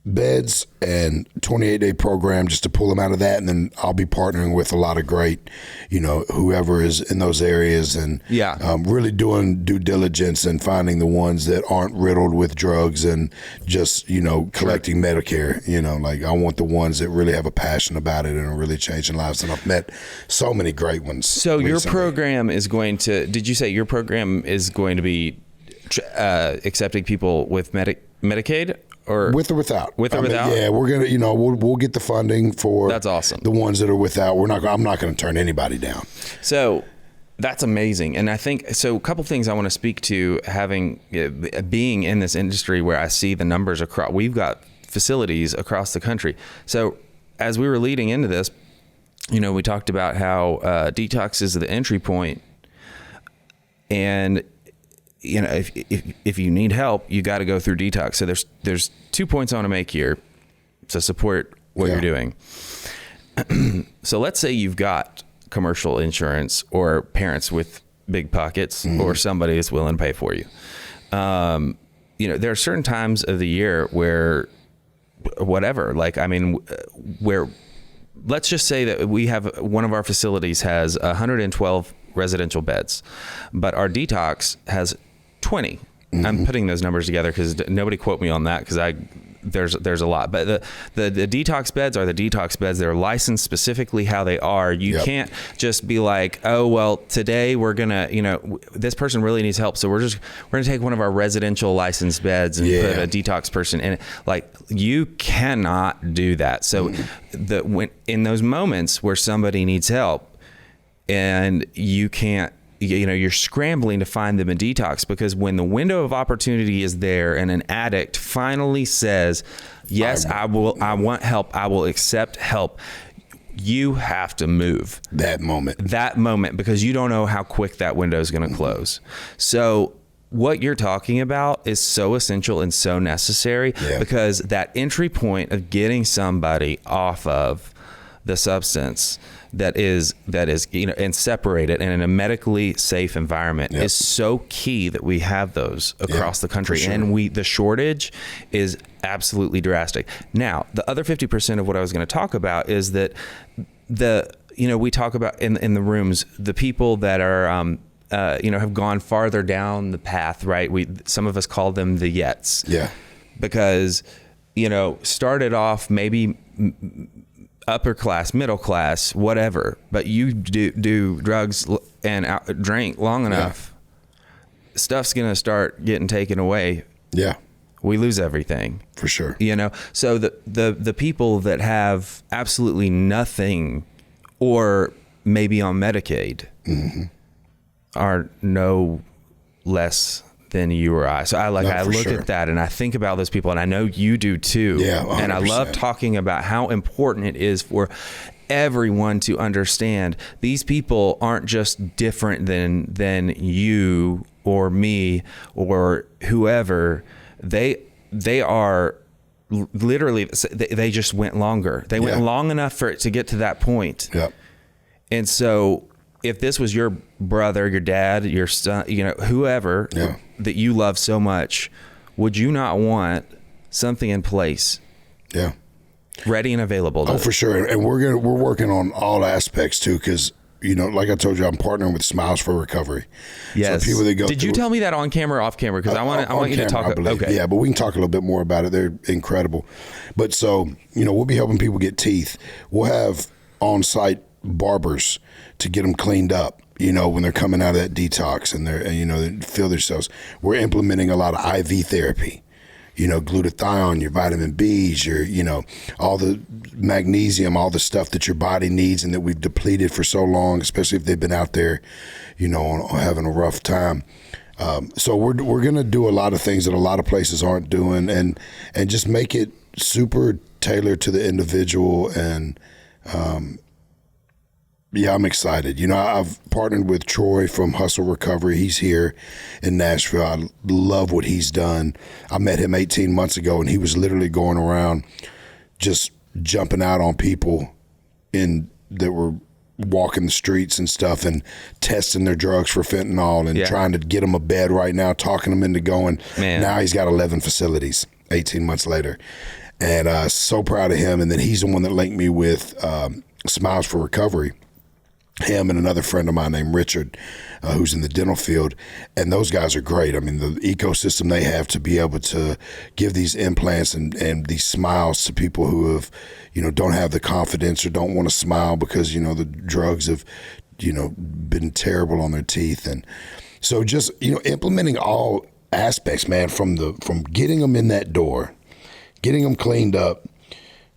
beds, and 28-day program just to pull them out of that. And then I'll be partnering with a lot of great, whoever is in those areas and really doing due diligence and finding the ones that aren't riddled with drugs and just, collecting Medicare, like I want the ones that really have a passion about it and are really changing lives. And I've met so many great ones. So recently. Your program is going to, did you say your program is going to be accepting people with Medicaid? Or with or without. With or without? Yeah, we're gonna, we'll get the funding for. That's awesome. The ones that are without. I'm not going to turn anybody down. So that's amazing, and I think so. A couple things I want to speak to, being in this industry where I see the numbers across. We've got facilities across the country. So as we were leading into this, we talked about how detox is the entry point, and if you need help, you got to go through detox. So there's 2 points I want to make here to support what you're doing. So let's say you've got commercial insurance or parents with big pockets or somebody that's willing to pay for you. There are certain times of the year where whatever, where let's just say that we have one of our facilities has 112 residential beds, but our detox has 20. I'm putting those numbers together because nobody quote me on that, because there's a lot. But the detox beds are the detox beds. They're licensed specifically how they are. You can't just be like, oh, well, today we're gonna, this person really needs help, so we're gonna take one of our residential licensed beds and put a detox person in it. Like, you cannot do that. So when in those moments where somebody needs help and you can't, you're scrambling to find them a detox, because when the window of opportunity is there and an addict finally says, yes, I want help, I will accept help, you have to move that moment, because you don't know how quick that window is going to close. So what you're talking about is so essential and so necessary, because that entry point of getting somebody off of the substance that is and separate it and in a medically safe environment is so key, that we have those across the country. Sure. And the shortage is absolutely drastic. Now, the other 50% of what I was going to talk about is that we talk about in the rooms, the people that are have gone farther down the path, right? Some of us call them the Yets. Yeah. Because started off maybe upper class, middle class, whatever, but you do drugs and drink long enough, stuff's gonna start getting taken away. Yeah, we lose everything for sure. So the people that have absolutely nothing, or maybe on Medicaid, are no less than you or I. So I look at that and I think about those people, and I know you do too. Yeah, 100%. And I love talking about how important it is for everyone to understand these people aren't just different than you or me or whoever. They are literally, they just went longer. They went long enough for it to get to that point. Yep. And so if this was your brother, your dad, your son, whoever that you love so much, would you not want something in place? Yeah. Ready and available. Oh, for sure. And we're working on all aspects too, because like I told you, I'm partnering with Smiles for Recovery. Yes. So people that go. Did you tell me that on camera or off camera? Because I want you to talk. Okay. Yeah, but we can talk a little bit more about it. They're incredible. But so we'll be helping people get teeth. We'll have on-site barbers to get them cleaned up, when they're coming out of that detox and they feel themselves. We're implementing a lot of IV therapy, glutathione, your vitamin B's, your, all the magnesium, all the stuff that your body needs and that we've depleted for so long, especially if they've been out there, having a rough time. So we're going to do a lot of things that a lot of places aren't doing, and just make it super tailored to the individual. And, I'm excited. I've partnered with Troy from Hustle Recovery. He's here in Nashville. I love what he's done. I met him 18 months ago, and he was literally going around just jumping out on people that were walking the streets and stuff and testing their drugs for fentanyl and trying to get them a bed right now, talking them into going. Man. Now he's got 11 facilities 18 months later. And so proud of him. And then he's the one that linked me with Smiles for Recovery. Him and another friend of mine named Richard, who's in the dental field, and those guys are great. I mean, the ecosystem they have to be able to give these implants and these smiles to people who have, don't have the confidence or don't want to smile because, the drugs have, been terrible on their teeth. And so just, implementing all aspects, man, from getting them in that door, getting them cleaned up,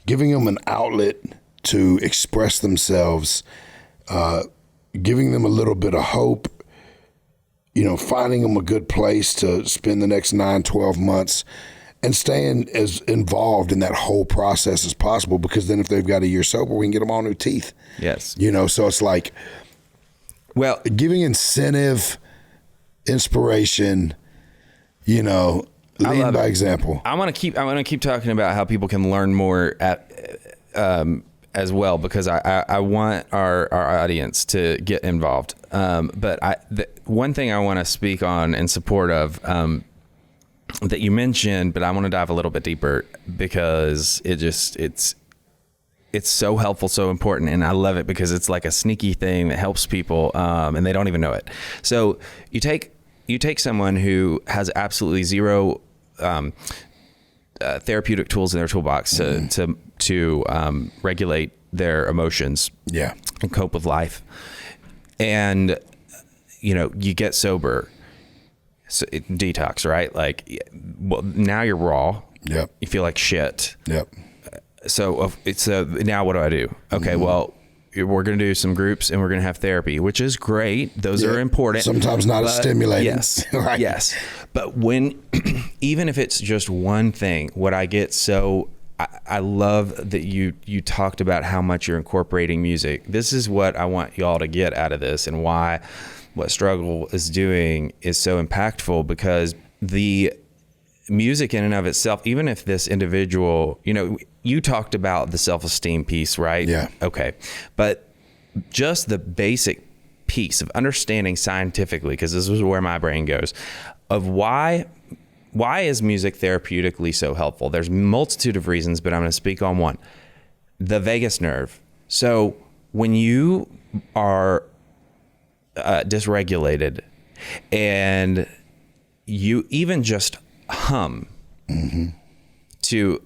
giving them an outlet to express themselves, giving them a little bit of hope, finding them a good place to spend the next 9-12 months, and staying as involved in that whole process as possible, because then if they've got a year sober, we can get them all new teeth. Yes. So it's like, well, giving incentive, inspiration, leading by example. I want to keep talking about how people can learn more as well, because I want our audience to get involved. But one thing I want to speak on in support of, that you mentioned, but I want to dive a little bit deeper, because it's so helpful, so important, and I love it because it's like a sneaky thing that helps people, and they don't even know it. So you take someone who has absolutely zero therapeutic tools in their toolbox to regulate their emotions, and cope with life, and you get sober. So detox, right? Like, well, now you're raw. Yep. You feel like shit. Yep. So now what do I do? Okay, well, we're going to do some groups and we're going to have therapy, which is great. Those are important. Sometimes not as stimulating. Yes. Right. Yes. But even if it's just one thing, what I get I love that you talked about how much you're incorporating music. This is what I want y'all to get out of this, and why what Struggle is doing is so impactful, because the music in and of itself, even if this individual, you talked about the self-esteem piece, right? Yeah. Okay. But just the basic piece of understanding scientifically, because this is where my brain goes, of why is music therapeutically so helpful? There's a multitude of reasons, but I'm going to speak on one. The vagus nerve. So when you are dysregulated and you even just hum to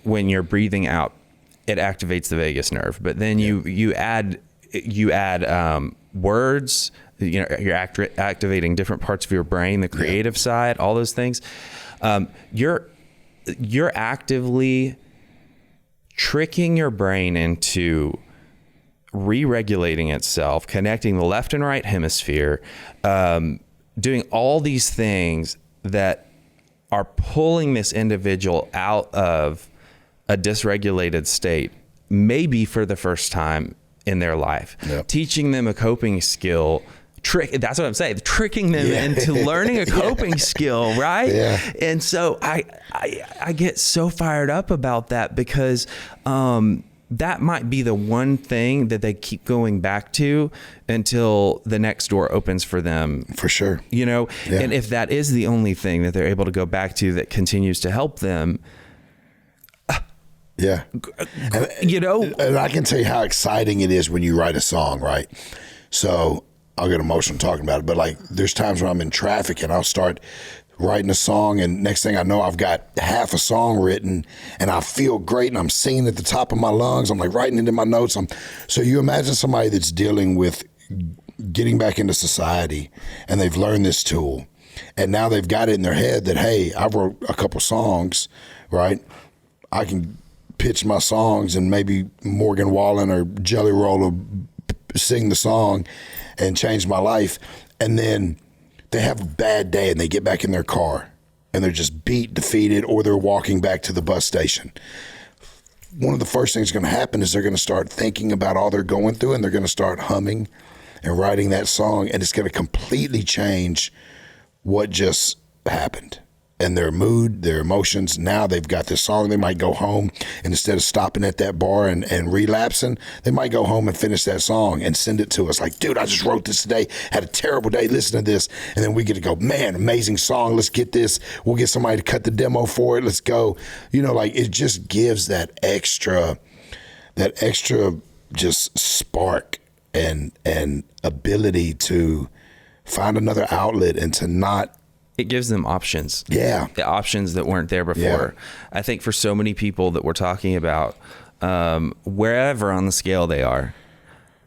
when you're breathing out, it activates the vagus nerve. But then you add words, you're activating different parts of your brain, the creative side, all those things. You're actively tricking your brain into re-regulating itself, connecting the left and right hemisphere, doing all these things that are pulling this individual out of a dysregulated state, maybe for the first time in their life, teaching them a coping skill. That's what I'm saying. Tricking them into learning a coping skill, right? Yeah. And so I get so fired up about that, because that might be the one thing that they keep going back to until the next door opens for them. For sure. And if that is the only thing that they're able to go back to that continues to help them. Yeah. And I can tell you how exciting it is when you write a song, right? So I'll get emotional talking about it, but like there's times when I'm in traffic and I'll start writing a song, and next thing I know, I've got half a song written and I feel great and I'm singing at the top of my lungs. I'm like writing it in my notes. So you imagine somebody that's dealing with getting back into society and they've learned this tool, and now they've got it in their head that, hey, I wrote a couple songs, right? I can pitch my songs and maybe Morgan Wallen or Jelly Roll will sing the song and change my life. And then they have a bad day and they get back in their car and they're just beat, defeated, or they're walking back to the bus station. One of the first things going to happen is they're going to start thinking about all they're going through, and they're going to start humming and writing that song, and it's going to completely change what just happened. And their mood, their emotions, now they've got this song. They might go home, and instead of stopping at that bar and relapsing, they might go home and finish that song and send it to us like, dude, I just wrote this today, had a terrible day, listen to this. And then we get to go, man, amazing song, let's get this. We'll get somebody to cut the demo for it, let's go. Like it just gives that extra just spark and ability to find another outlet and to not. It gives them options. Yeah. The options that weren't there before. Yeah. I think for so many people that we're talking about, wherever on the scale they are,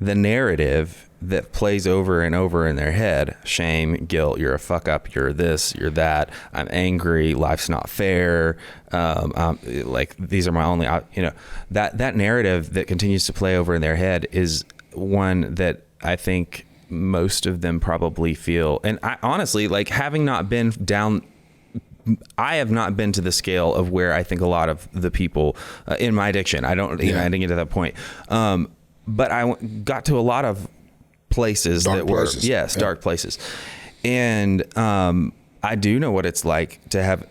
the narrative that plays over and over in their head: shame, guilt, you're a fuck up, you're this, you're that, I'm angry, life's not fair, like these are my only, that narrative that continues to play over in their head is one that I think most of them probably feel. And I honestly, like, having not been down, I have not been to the scale of where I think a lot of the people in my addiction, I didn't get to that point. But I got to a lot of places dark places. And I do know what it's like to have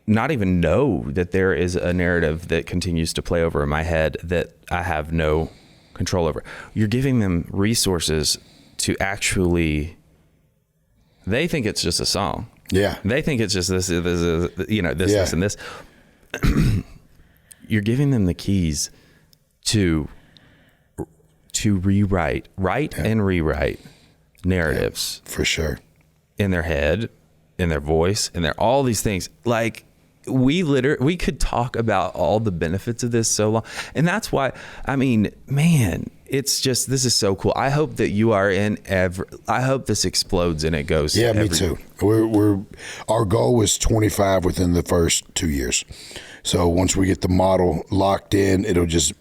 not even know that there is a narrative that continues to play over in my head that I have no control over. You're giving them resources to actually, they think it's just a song. Yeah. They think it's just this, this and this. You're giving them the keys to write and rewrite narratives. For sure. In their head, in their voice, in all these things. Like, we could talk about all the benefits of this so long. And that's why, I mean, man, it's just, this is so cool. I hope that you are I hope this explodes and it goes. Yeah, me too. Our goal was 25 within the first 2 years. So once we get the model locked in,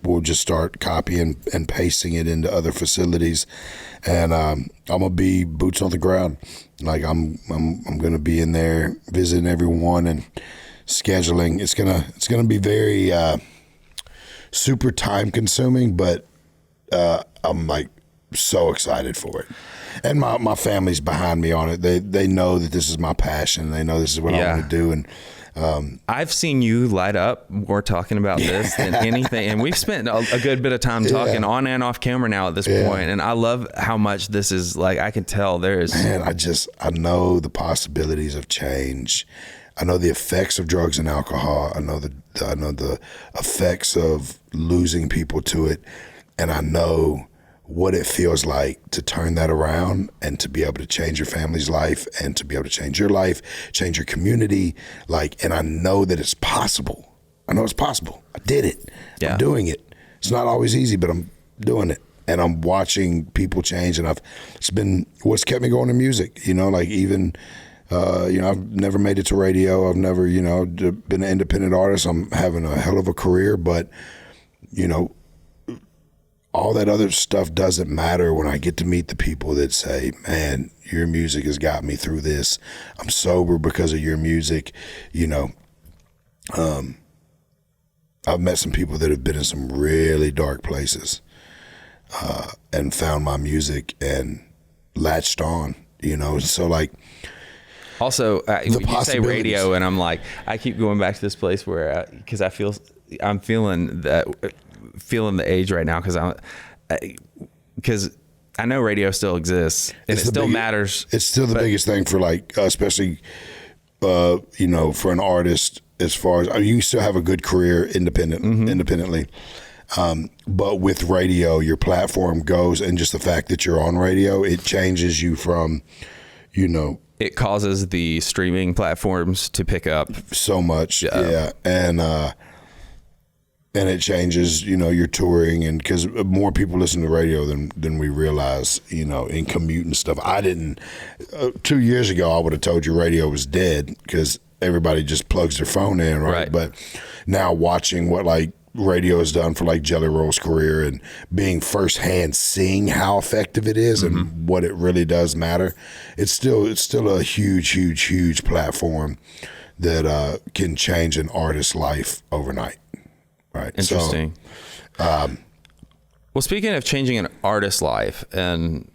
we'll just start copying and pasting it into other facilities. And I'm gonna be boots on the ground. Like I'm gonna be in there visiting everyone and scheduling. It's gonna be very super time consuming, but I'm like so excited for it. And my family's behind me on it. They know that this is my passion. They know this is what I want to do. And I've seen you light up more talking about this than anything. And we've spent a good bit of time talking on and off camera now at this point. And I love how much this is, like, I can tell there is. Man, I know the possibilities of change. I know the effects of drugs and alcohol. I know the effects of losing people to it. And I know what it feels like to turn that around and to be able to change your family's life and to be able to change your life, change your community. And I know that it's possible. I know it's possible. I did it. Yeah. I'm doing it. It's not always easy, but I'm doing it. And I'm watching people change. And it's been what's kept me going in music, even, I've never made it to radio. I've never, been an independent artist. I'm having a hell of a career, but, all that other stuff doesn't matter when I get to meet the people that say, man, your music has got me through this. I'm sober because of your music. I've met some people that have been in some really dark places and found my music and latched on, so like. Also, you say radio, and I'm like, I keep going back to this place where, because I'm feeling the age right now, because I know radio still exists and it still matters. It's still the biggest thing for especially for an artist, as far as you still have a good career independently. But with radio, your platform goes, and just the fact that you're on radio, it changes you from, it causes the streaming platforms to pick up so much. Yeah. And it changes, your touring, and because more people listen to radio than we realize, in commute and stuff. I didn't, 2 years ago, I would have told you radio was dead because everybody just plugs their phone in, right? But now watching what radio has done for Jelly Roll's career and being firsthand seeing how effective it is and what it really does matter, it's still a huge platform that can change an artist's life overnight. Right. Interesting. So, well, speaking of changing an artist's life and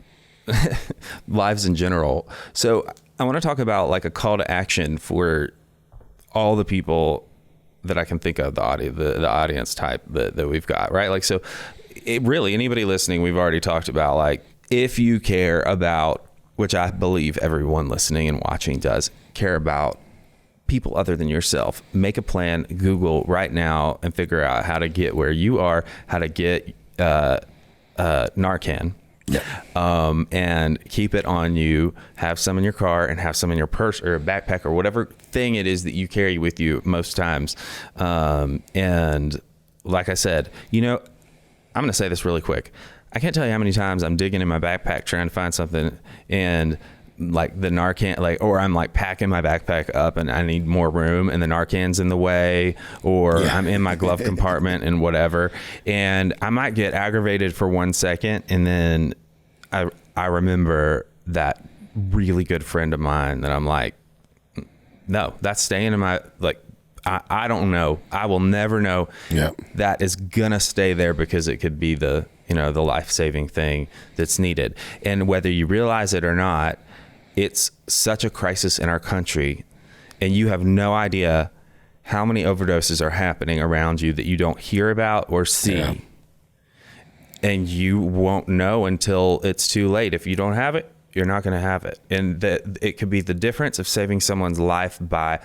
lives in general, so I want to talk about a call to action for all the people that I can think of, the audience type that we've got, right? So really anybody listening, we've already talked about, if you care about, which I believe everyone listening and watching does care about, people other than yourself, make a plan, Google right now and figure out how to get where you are, how to get Narcan. Yeah. And keep it on you, have some in your car and have some in your purse or a backpack or whatever thing it is that you carry with you most times. And like I said, I'm going to say this really quick. I can't tell you how many times I'm digging in my backpack trying to find something, and like the Narcan, like, or I'm like packing my backpack up and I need more room and the Narcan's in the way, or I'm in my glove compartment and whatever. And I might get aggravated for 1 second. And then I remember that really good friend of mine that I'm like, no, that's staying in my, like, I don't know. I will never know. Yeah. That is gonna stay there because it could be the, the life-saving thing that's needed. And whether you realize it or not, it's such a crisis in our country, and you have no idea how many overdoses are happening around you that you don't hear about or see. Yeah. And you won't know until it's too late. If you don't have it, you're not going to have it. And that it could be the difference of saving someone's life by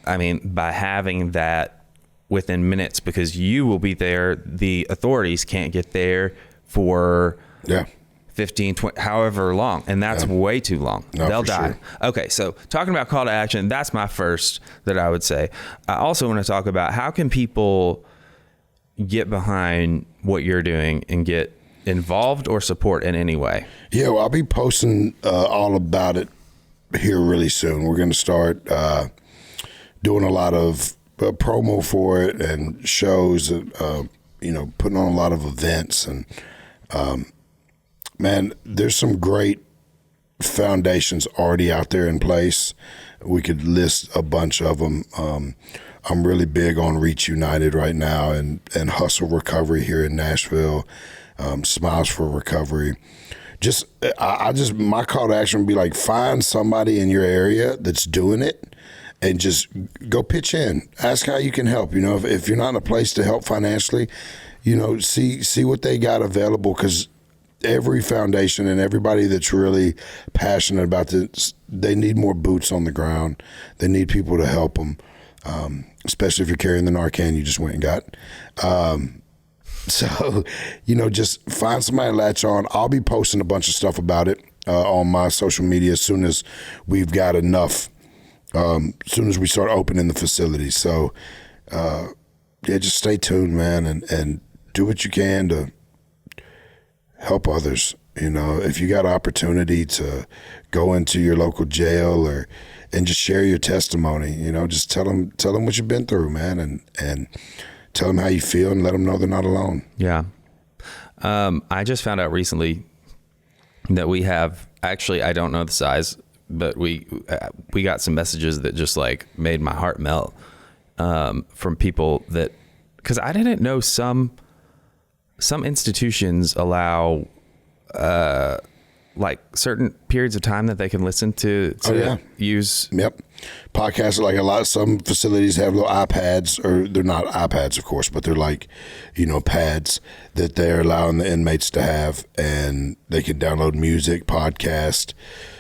having that within minutes, because you will be there. The authorities can't get there for 15, 20, however long. And that's way too long. No, they'll die. Sure. Okay. So talking about call to action, that's my first that I would say. I also want to talk about how can people get behind what you're doing and get involved or support in any way? Yeah, well, I'll be posting all about it here really soon. We're going to start doing a lot of promo for it and shows, putting on a lot of events. And man, there's some great foundations already out there in place. We could list a bunch of them. I'm really big on Reach United right now and Hustle Recovery here in Nashville, Smiles for Recovery. My call to action would be like, find somebody in your area that's doing it and just go pitch in. Ask how you can help. If you're not in a place to help financially, see what they got available, because every foundation and everybody that's really passionate about this, they need more boots on the ground. They need people to help them. Especially if you're carrying the Narcan you just went and got. So, just find somebody to latch on. I'll be posting a bunch of stuff about it on my social media as soon as we've got enough, as soon as we start opening the facility. So, just stay tuned, man, and do what you can to help others. If you got an opportunity to go into your local jail and just share your testimony, just tell them what you've been through, man, and tell them how you feel and let them know they're not alone. Yeah. I just found out recently that we have, actually, I don't know the size, but we got some messages that just like made my heart melt, from people that, cause I didn't know some institutions allow, like certain periods of time that they can listen to use. Yep. Podcasts, like some facilities have little iPads, or they're not iPads, of course, but they're like, pads that they're allowing the inmates to have, and they can download music, podcast,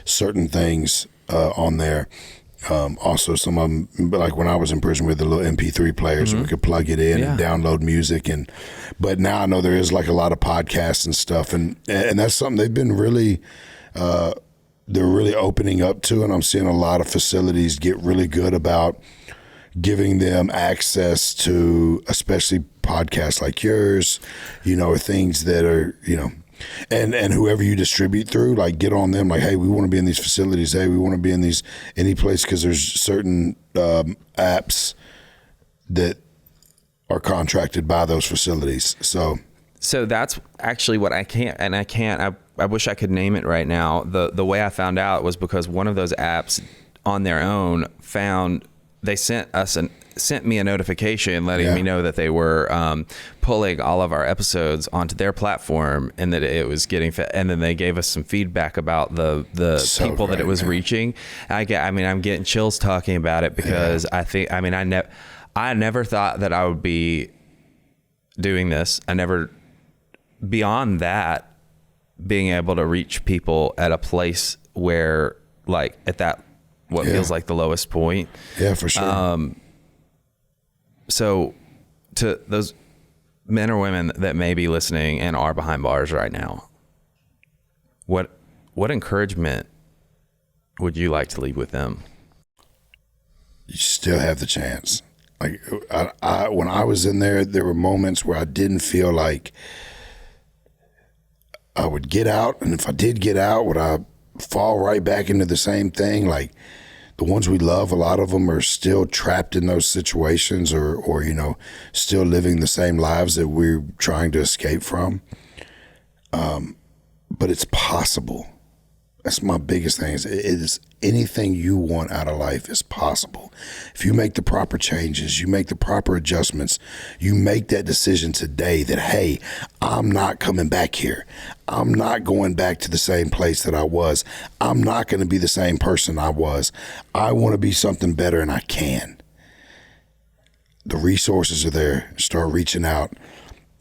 certain things on there. Also, some of them, like when I was in prison, with the little MP3 players, we could plug it in and download music. But now I know there is like a lot of podcasts and stuff, and that's something they've been really, they're really opening up to, and I'm seeing a lot of facilities get really good about giving them access to, especially podcasts like yours, or things that are, and whoever you distribute through, like, get on them, like, hey, we want to be in these facilities. Hey, we want to be in any place, because there's certain apps that are contracted by those facilities. So that's actually what I wish I could name it right now. The way I found out was because one of those apps on their own they sent me a notification letting me know that they were pulling all of our episodes onto their platform, and that it was getting and then they gave us some feedback about the people that it was reaching. I'm getting chills talking about it, because I never thought that I would be doing this. I never, beyond that, being able to reach people at a place where, like, at that feels like the lowest point. Yeah, for sure. So to those men or women that may be listening and are behind bars right now, what encouragement would you like to leave with them? You still have the chance. Like, when I was in there were moments where I didn't feel like I would get out, and if I did get out, would I fall right back into the same thing? Like, the ones we love, a lot of them are still trapped in those situations or you know, still living the same lives that we're trying to escape from. But it's possible. That's my biggest thing. It is anything you want out of life is possible. If you make the proper changes, you make the proper adjustments, you make that decision today that, hey, I'm not coming back here. I'm not going back to the same place that I was. I'm not going to be the same person I was. I want to be something better, and I can. The resources are there. Start reaching out.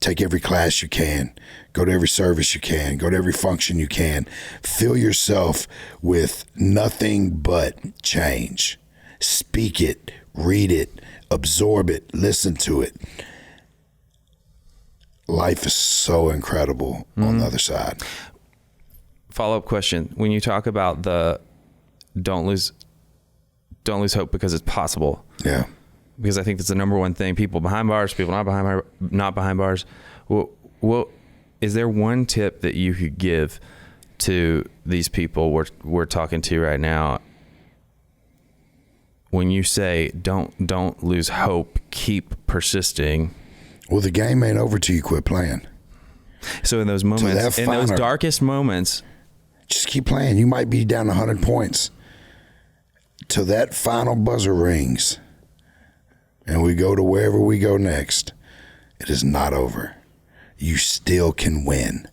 Take every class you can. Go to every service you can. Go to every function you can. Fill yourself with nothing but change. Speak it, read it, absorb it, listen to it. Life is so incredible on the other side. Follow-up question. When you talk about the don't lose hope because it's possible. Yeah. Because I think that's the number one thing. People behind bars, people not behind bars. Well, is there one tip that you could give to these people we're talking to right now? When you say don't lose hope, keep persisting. Well, the game ain't over till you quit playing. So in those moments, in those darkest moments, just keep playing. You might be down 100 points till that final buzzer rings. And we go to wherever we go next. It is not over. You still can win.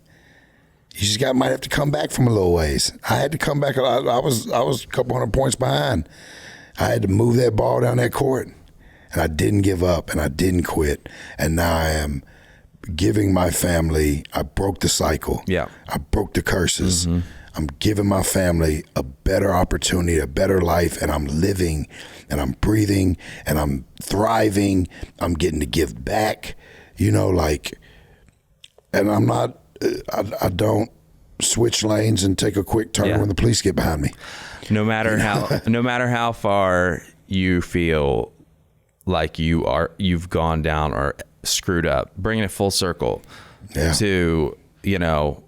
You just might have to come back from a little ways. I had to come back. I was a couple hundred points behind. I had to move that ball down that court, and I didn't give up, and I didn't quit. And now I am giving my family. I broke the cycle. Yeah, I broke the curses. Mm-hmm. I'm giving my family a better opportunity, a better life, and I'm living, and I'm breathing, and I'm thriving. I'm getting to give back, you know, like, and I'm not, I don't switch lanes and take a quick turn when the police get behind me. No matter how far you feel like you've gone down or screwed up, bringing it full circle to, you know,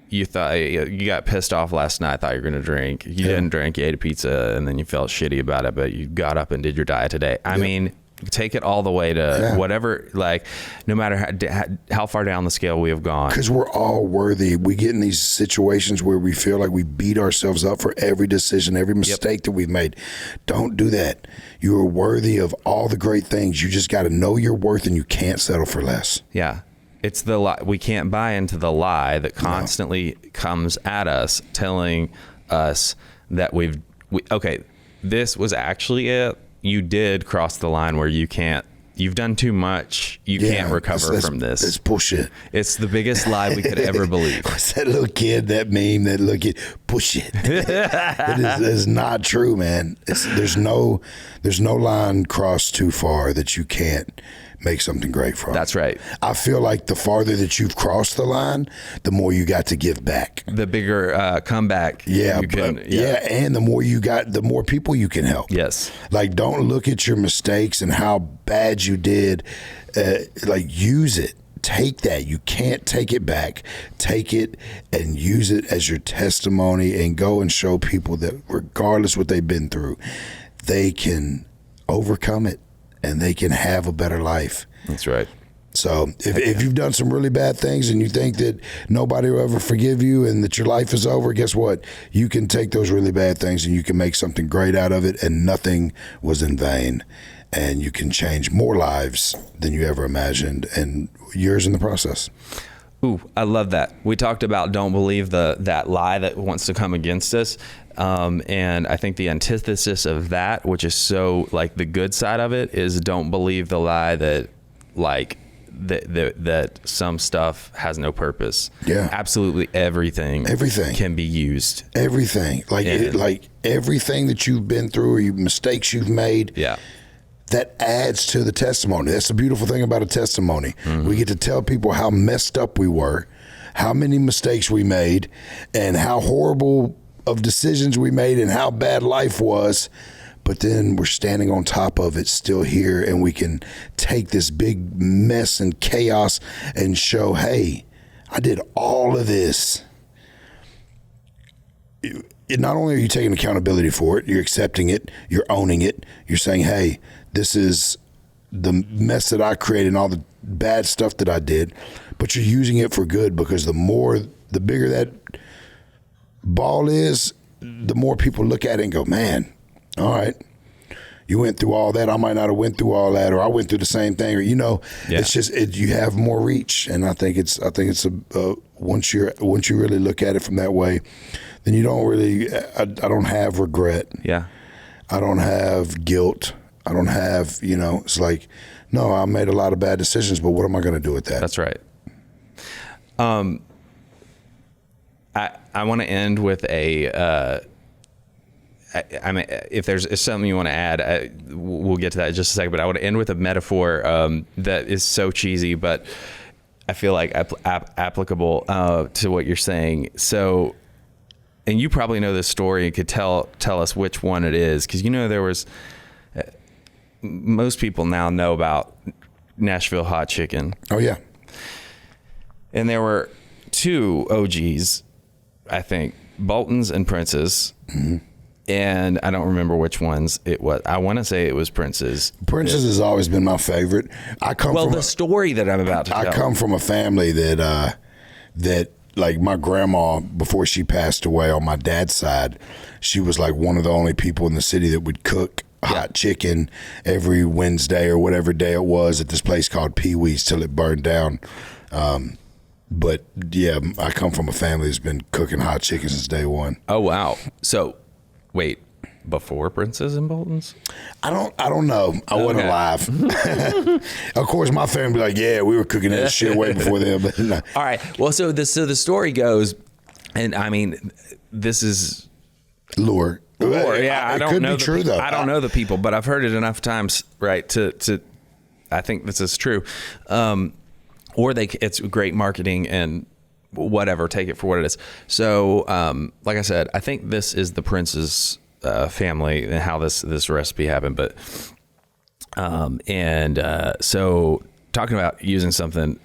you thought you got pissed off last night, thought you were going to drink. You didn't drink, you ate a pizza, and then you felt shitty about it, but you got up and did your diet today. I mean, take it all the way to whatever, like, no matter how far down the scale we have gone. Because we're all worthy. We get in these situations where we feel like we beat ourselves up for every decision, every mistake that we've made. Don't do that. You are worthy of all the great things. You just got to know your worth, and you can't settle for less. Yeah. It's the lie. We can't buy into the lie that constantly comes at us, telling us that okay, this was actually it. You did cross the line where you've done too much. You can't recover from this. It's bullshit. It's the biggest lie we could ever believe. What's that little kid, that meme, that little kid, bullshit. It is not true, man. There's no line crossed too far that you can't make something great from. That's right. I feel like the farther that you've crossed the line, the more you got to give back. The bigger comeback. Yeah, and the more you got, the more people you can help. Yes. Like, don't look at your mistakes and how bad you did. Like, use it. Take that. You can't take it back. Take it and use it as your testimony, and go and show people that regardless what they've been through, they can overcome it. And they can have a better life. That's right. So if you've done some really bad things and you think that nobody will ever forgive you and that your life is over, guess what? You can take those really bad things and you can make something great out of it, and nothing was in vain. And you can change more lives than you ever imagined, and yours in the process. Ooh, I love that. We talked about don't believe that lie that wants to come against us. And I think the antithesis of that, which is so, like, the good side of it, is don't believe the lie that, like, that some stuff has no purpose. Yeah. Absolutely everything can be used. Everything. Like, like everything that you've been through, or mistakes you've made. Yeah. That adds to the testimony. That's the beautiful thing about a testimony. Mm-hmm. We get to tell people how messed up we were, how many mistakes we made, and how horrible of decisions we made, and how bad life was. But then we're standing on top of it, still here, and we can take this big mess and chaos and show, hey, I did all of this. Not only are you taking accountability for it, you're accepting it, you're owning it, you're saying, hey, this is the mess that I created and all the bad stuff that I did, but you're using it for good, because the bigger that ball is, the more people look at it and go, man, all right, you went through all that. I might not have went through all that, or I went through the same thing, or it's just you have more reach, and I think it's once you really look at it from that way, then you don't really. I don't have regret. Yeah, I don't have guilt. I don't have It's like, no, I made a lot of bad decisions, but what am I going to do with that? That's right. I want to end with a. I mean, if there's something you want to add, we'll get to that in just a second. But I want to end with a metaphor that is so cheesy, but I feel like applicable to what you're saying. So, and you probably know this story and could tell us which one it is, because there was most people now know about Nashville hot chicken. Oh yeah, and there were two OGs, I think, Bolton's and Prince's. Mm-hmm. And I don't remember which ones it was. I want to say it was Prince's. Prince's has always been my favorite. The story that I'm about to tell. I come from a family that like my grandma, before she passed away on my dad's side, she was like one of the only people in the city that would cook hot chicken every Wednesday or whatever day it was at this place called Pee Wee's till it burned down. But yeah, I come from a family that's been cooking hot chicken since day one. Oh, wow. So wait, before Prince's and Bolton's? I don't know. I wasn't alive. Of course, my family be like, yeah, we were cooking that shit way before them. But no. All right. Well, so the story goes, and I mean, this is lore. Yeah, I don't know. It could be true though. I don't know the people, but I've heard it enough times, right? To I think this is true. Or it's great marketing and whatever, take it for what it is. So, like I said, I think this is the Prince's family and how this recipe happened. But, so talking about using something,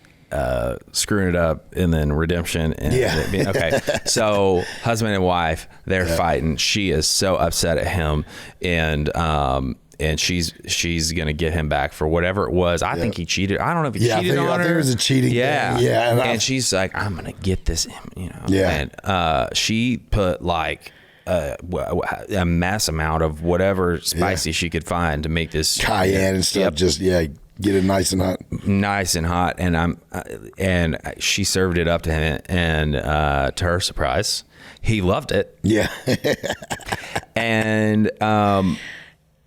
screwing it up, and then redemption. And okay. So husband and wife, they're fighting. She is so upset at him, and she's gonna get him back for whatever it was. I think he cheated. I don't know if he cheated on her. I think it was a cheating. Yeah, game. Yeah. And she's like, I'm gonna get this. Yeah. And she put like a mass amount of whatever spicy she could find to make this cayenne and stuff. Yep. Just get it nice and hot. And she served it up to him, and to her surprise, he loved it. Yeah. And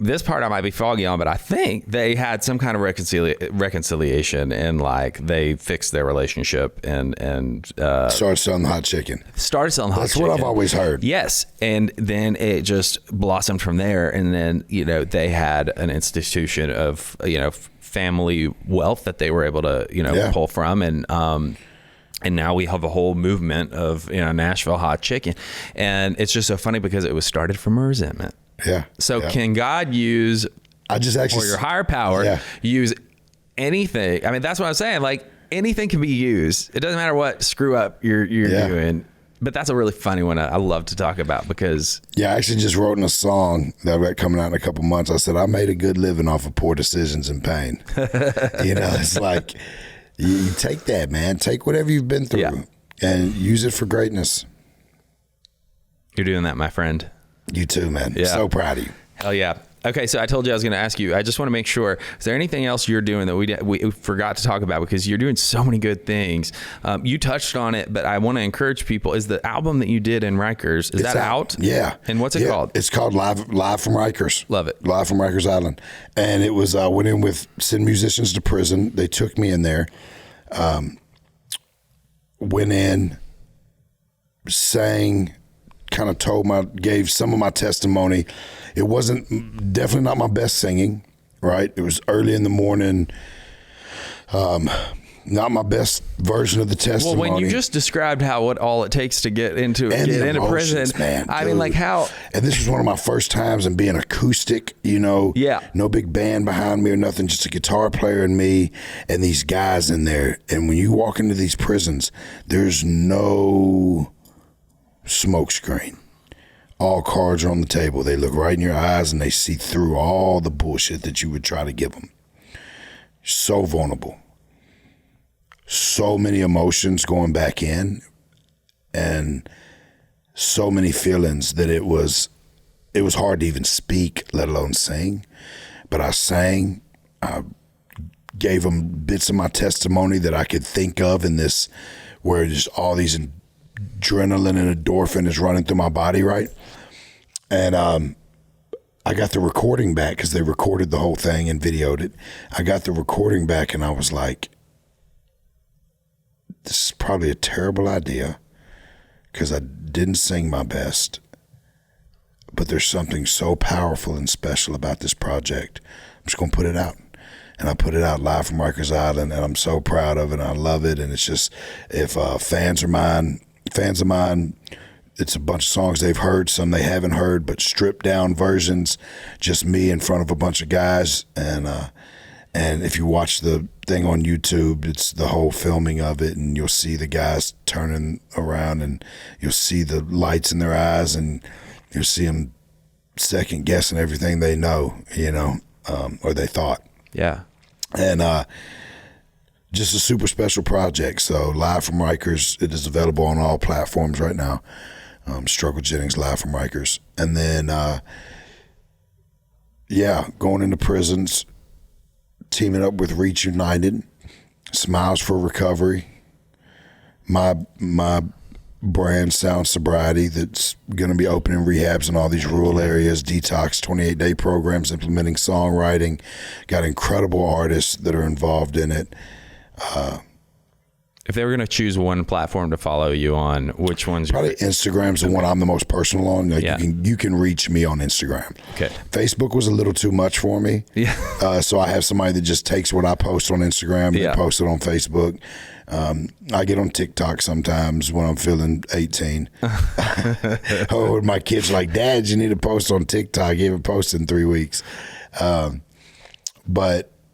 this part I might be foggy on, but I think they had some kind of reconciliation, and like they fixed their relationship and started selling hot chicken. That's what I've always heard. Yes, and then it just blossomed from there, and then they had an institution of family wealth that they were able to pull from, and now we have a whole movement of Nashville hot chicken, and it's just so funny because it was started from a resentment. Yeah. So can God use, or your higher power, use anything? I mean, that's what I'm saying. Like anything can be used. It doesn't matter what screw up you're doing. But that's a really funny one I love to talk about because. Yeah, I actually just wrote in a song that I've got coming out in a couple months. I said, I made a good living off of poor decisions and pain. It's like, you take that, man. Take whatever you've been through and use it for greatness. You're doing that, my friend. You too, man. Yeah. So proud of you. Hell yeah. Okay, so I told you I was going to ask you. I just want to make sure. Is there anything else you're doing that we forgot to talk about? Because you're doing so many good things. You touched on it, but I want to encourage people. Is the album that you did in Rikers, is that out? Yeah. And what's it called? It's called Live from Rikers. Love it. Live from Rikers Island. And it was, went in with Send Musicians to Prison. They took me in there. Went in, sang, kind of gave some of my testimony. It wasn't definitely not my best singing, right? It was early in the morning. not my best version of the testimony. Well, when you just described what all it takes to get into prison, man, I mean, like how. And this was one of my first times in being acoustic, you know. Yeah. No big band behind me or nothing, just a guitar player and me and these guys in there. And when you walk into these prisons, there's no smoke screen. All cards are on the table. They look right in your eyes and they see through all the bullshit that you would try to give them. So vulnerable. So many emotions going back in and so many feelings that it was hard to even speak, let alone sing. But I sang. I gave them bits of my testimony that I could think of in this, where just all these adrenaline and endorphin is running through my body, right? And I got the recording back because they recorded the whole thing and videoed it. I got the recording back and I was like, this is probably a terrible idea because I didn't sing my best, but there's something so powerful and special about this project. I'm just going to put it out. And I put it out live from Rikers Island, and I'm so proud of it, and I love it. And it's just, if fans of mine, it's a bunch of songs they've heard, some they haven't heard, but stripped down versions, just me in front of a bunch of guys. And if you watch the thing on YouTube, it's the whole filming of it, and you'll see the guys turning around, and you'll see the lights in their eyes, and you'll see them second guessing everything they know, you know, or they thought. Yeah. And just a super special project. So Live from Rikers, it is available on all platforms right now. Struggle Jennings, Live from Rikers. And then, going into prisons, teaming up with Reach United, Smiles for Recovery, my brand Sound Sobriety that's going to be opening rehabs in all these rural areas, detox 28-day programs, implementing songwriting, got incredible artists that are involved in it. If they were going to choose one platform to follow you on, which one's probably Instagram's the one I'm the most personal on. Like yeah. you can reach me on Instagram. Okay. Facebook was a little too much for me. Yeah. So I have somebody that just takes what I post on Instagram and posts it on Facebook. I get on TikTok sometimes when I'm feeling 18. Oh, my kids are like, Dad, you need to post on TikTok. You haven't posted in 3 weeks.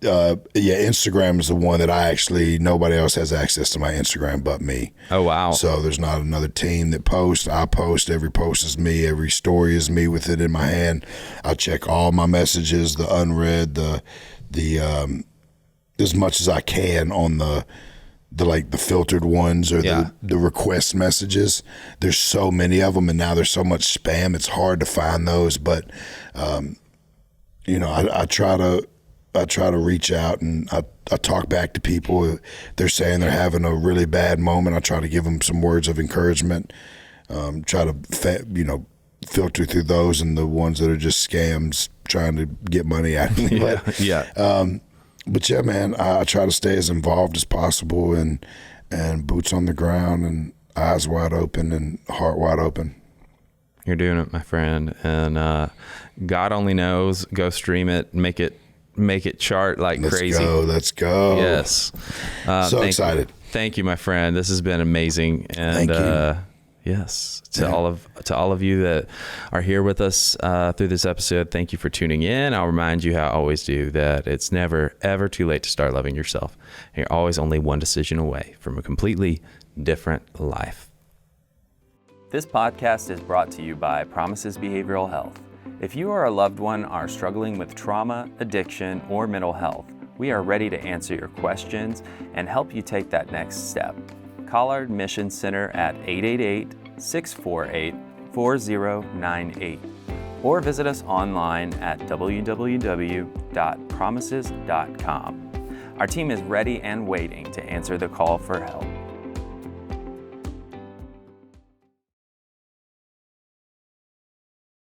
Instagram is the one that nobody else has access to my Instagram but me. Oh, wow. So there's not another team that posts. I post. Every post is me. Every story is me with it in my hand. I check all my messages, the unread, the as much as I can on the filtered ones or the request messages. There's so many of them, and now there's so much spam. It's hard to find those, but I try to reach out, and I talk back to people. If they're saying they're having a really bad moment, I try to give them some words of encouragement. Try to filter through those and the ones that are just scams trying to get money out of me. But yeah, man, I try to stay as involved as possible and boots on the ground and eyes wide open and heart wide open. You're doing it, my friend. And God only knows. Go stream it. Make it chart like crazy. Let's go. Yes. So excited. Thank you, my friend. This has been amazing. And thank you. Yes, to all of you that are here with us through this episode, thank you for tuning in. I'll remind you, how I always do, that it's never, ever too late to start loving yourself. And you're always only one decision away from a completely different life. This podcast is brought to you by Promises Behavioral Health. If you or a loved one are struggling with trauma, addiction, or mental health, we are ready to answer your questions and help you take that next step. Call our admissions center at 888-648-4098 or visit us online at www.promises.com. Our team is ready and waiting to answer the call for help.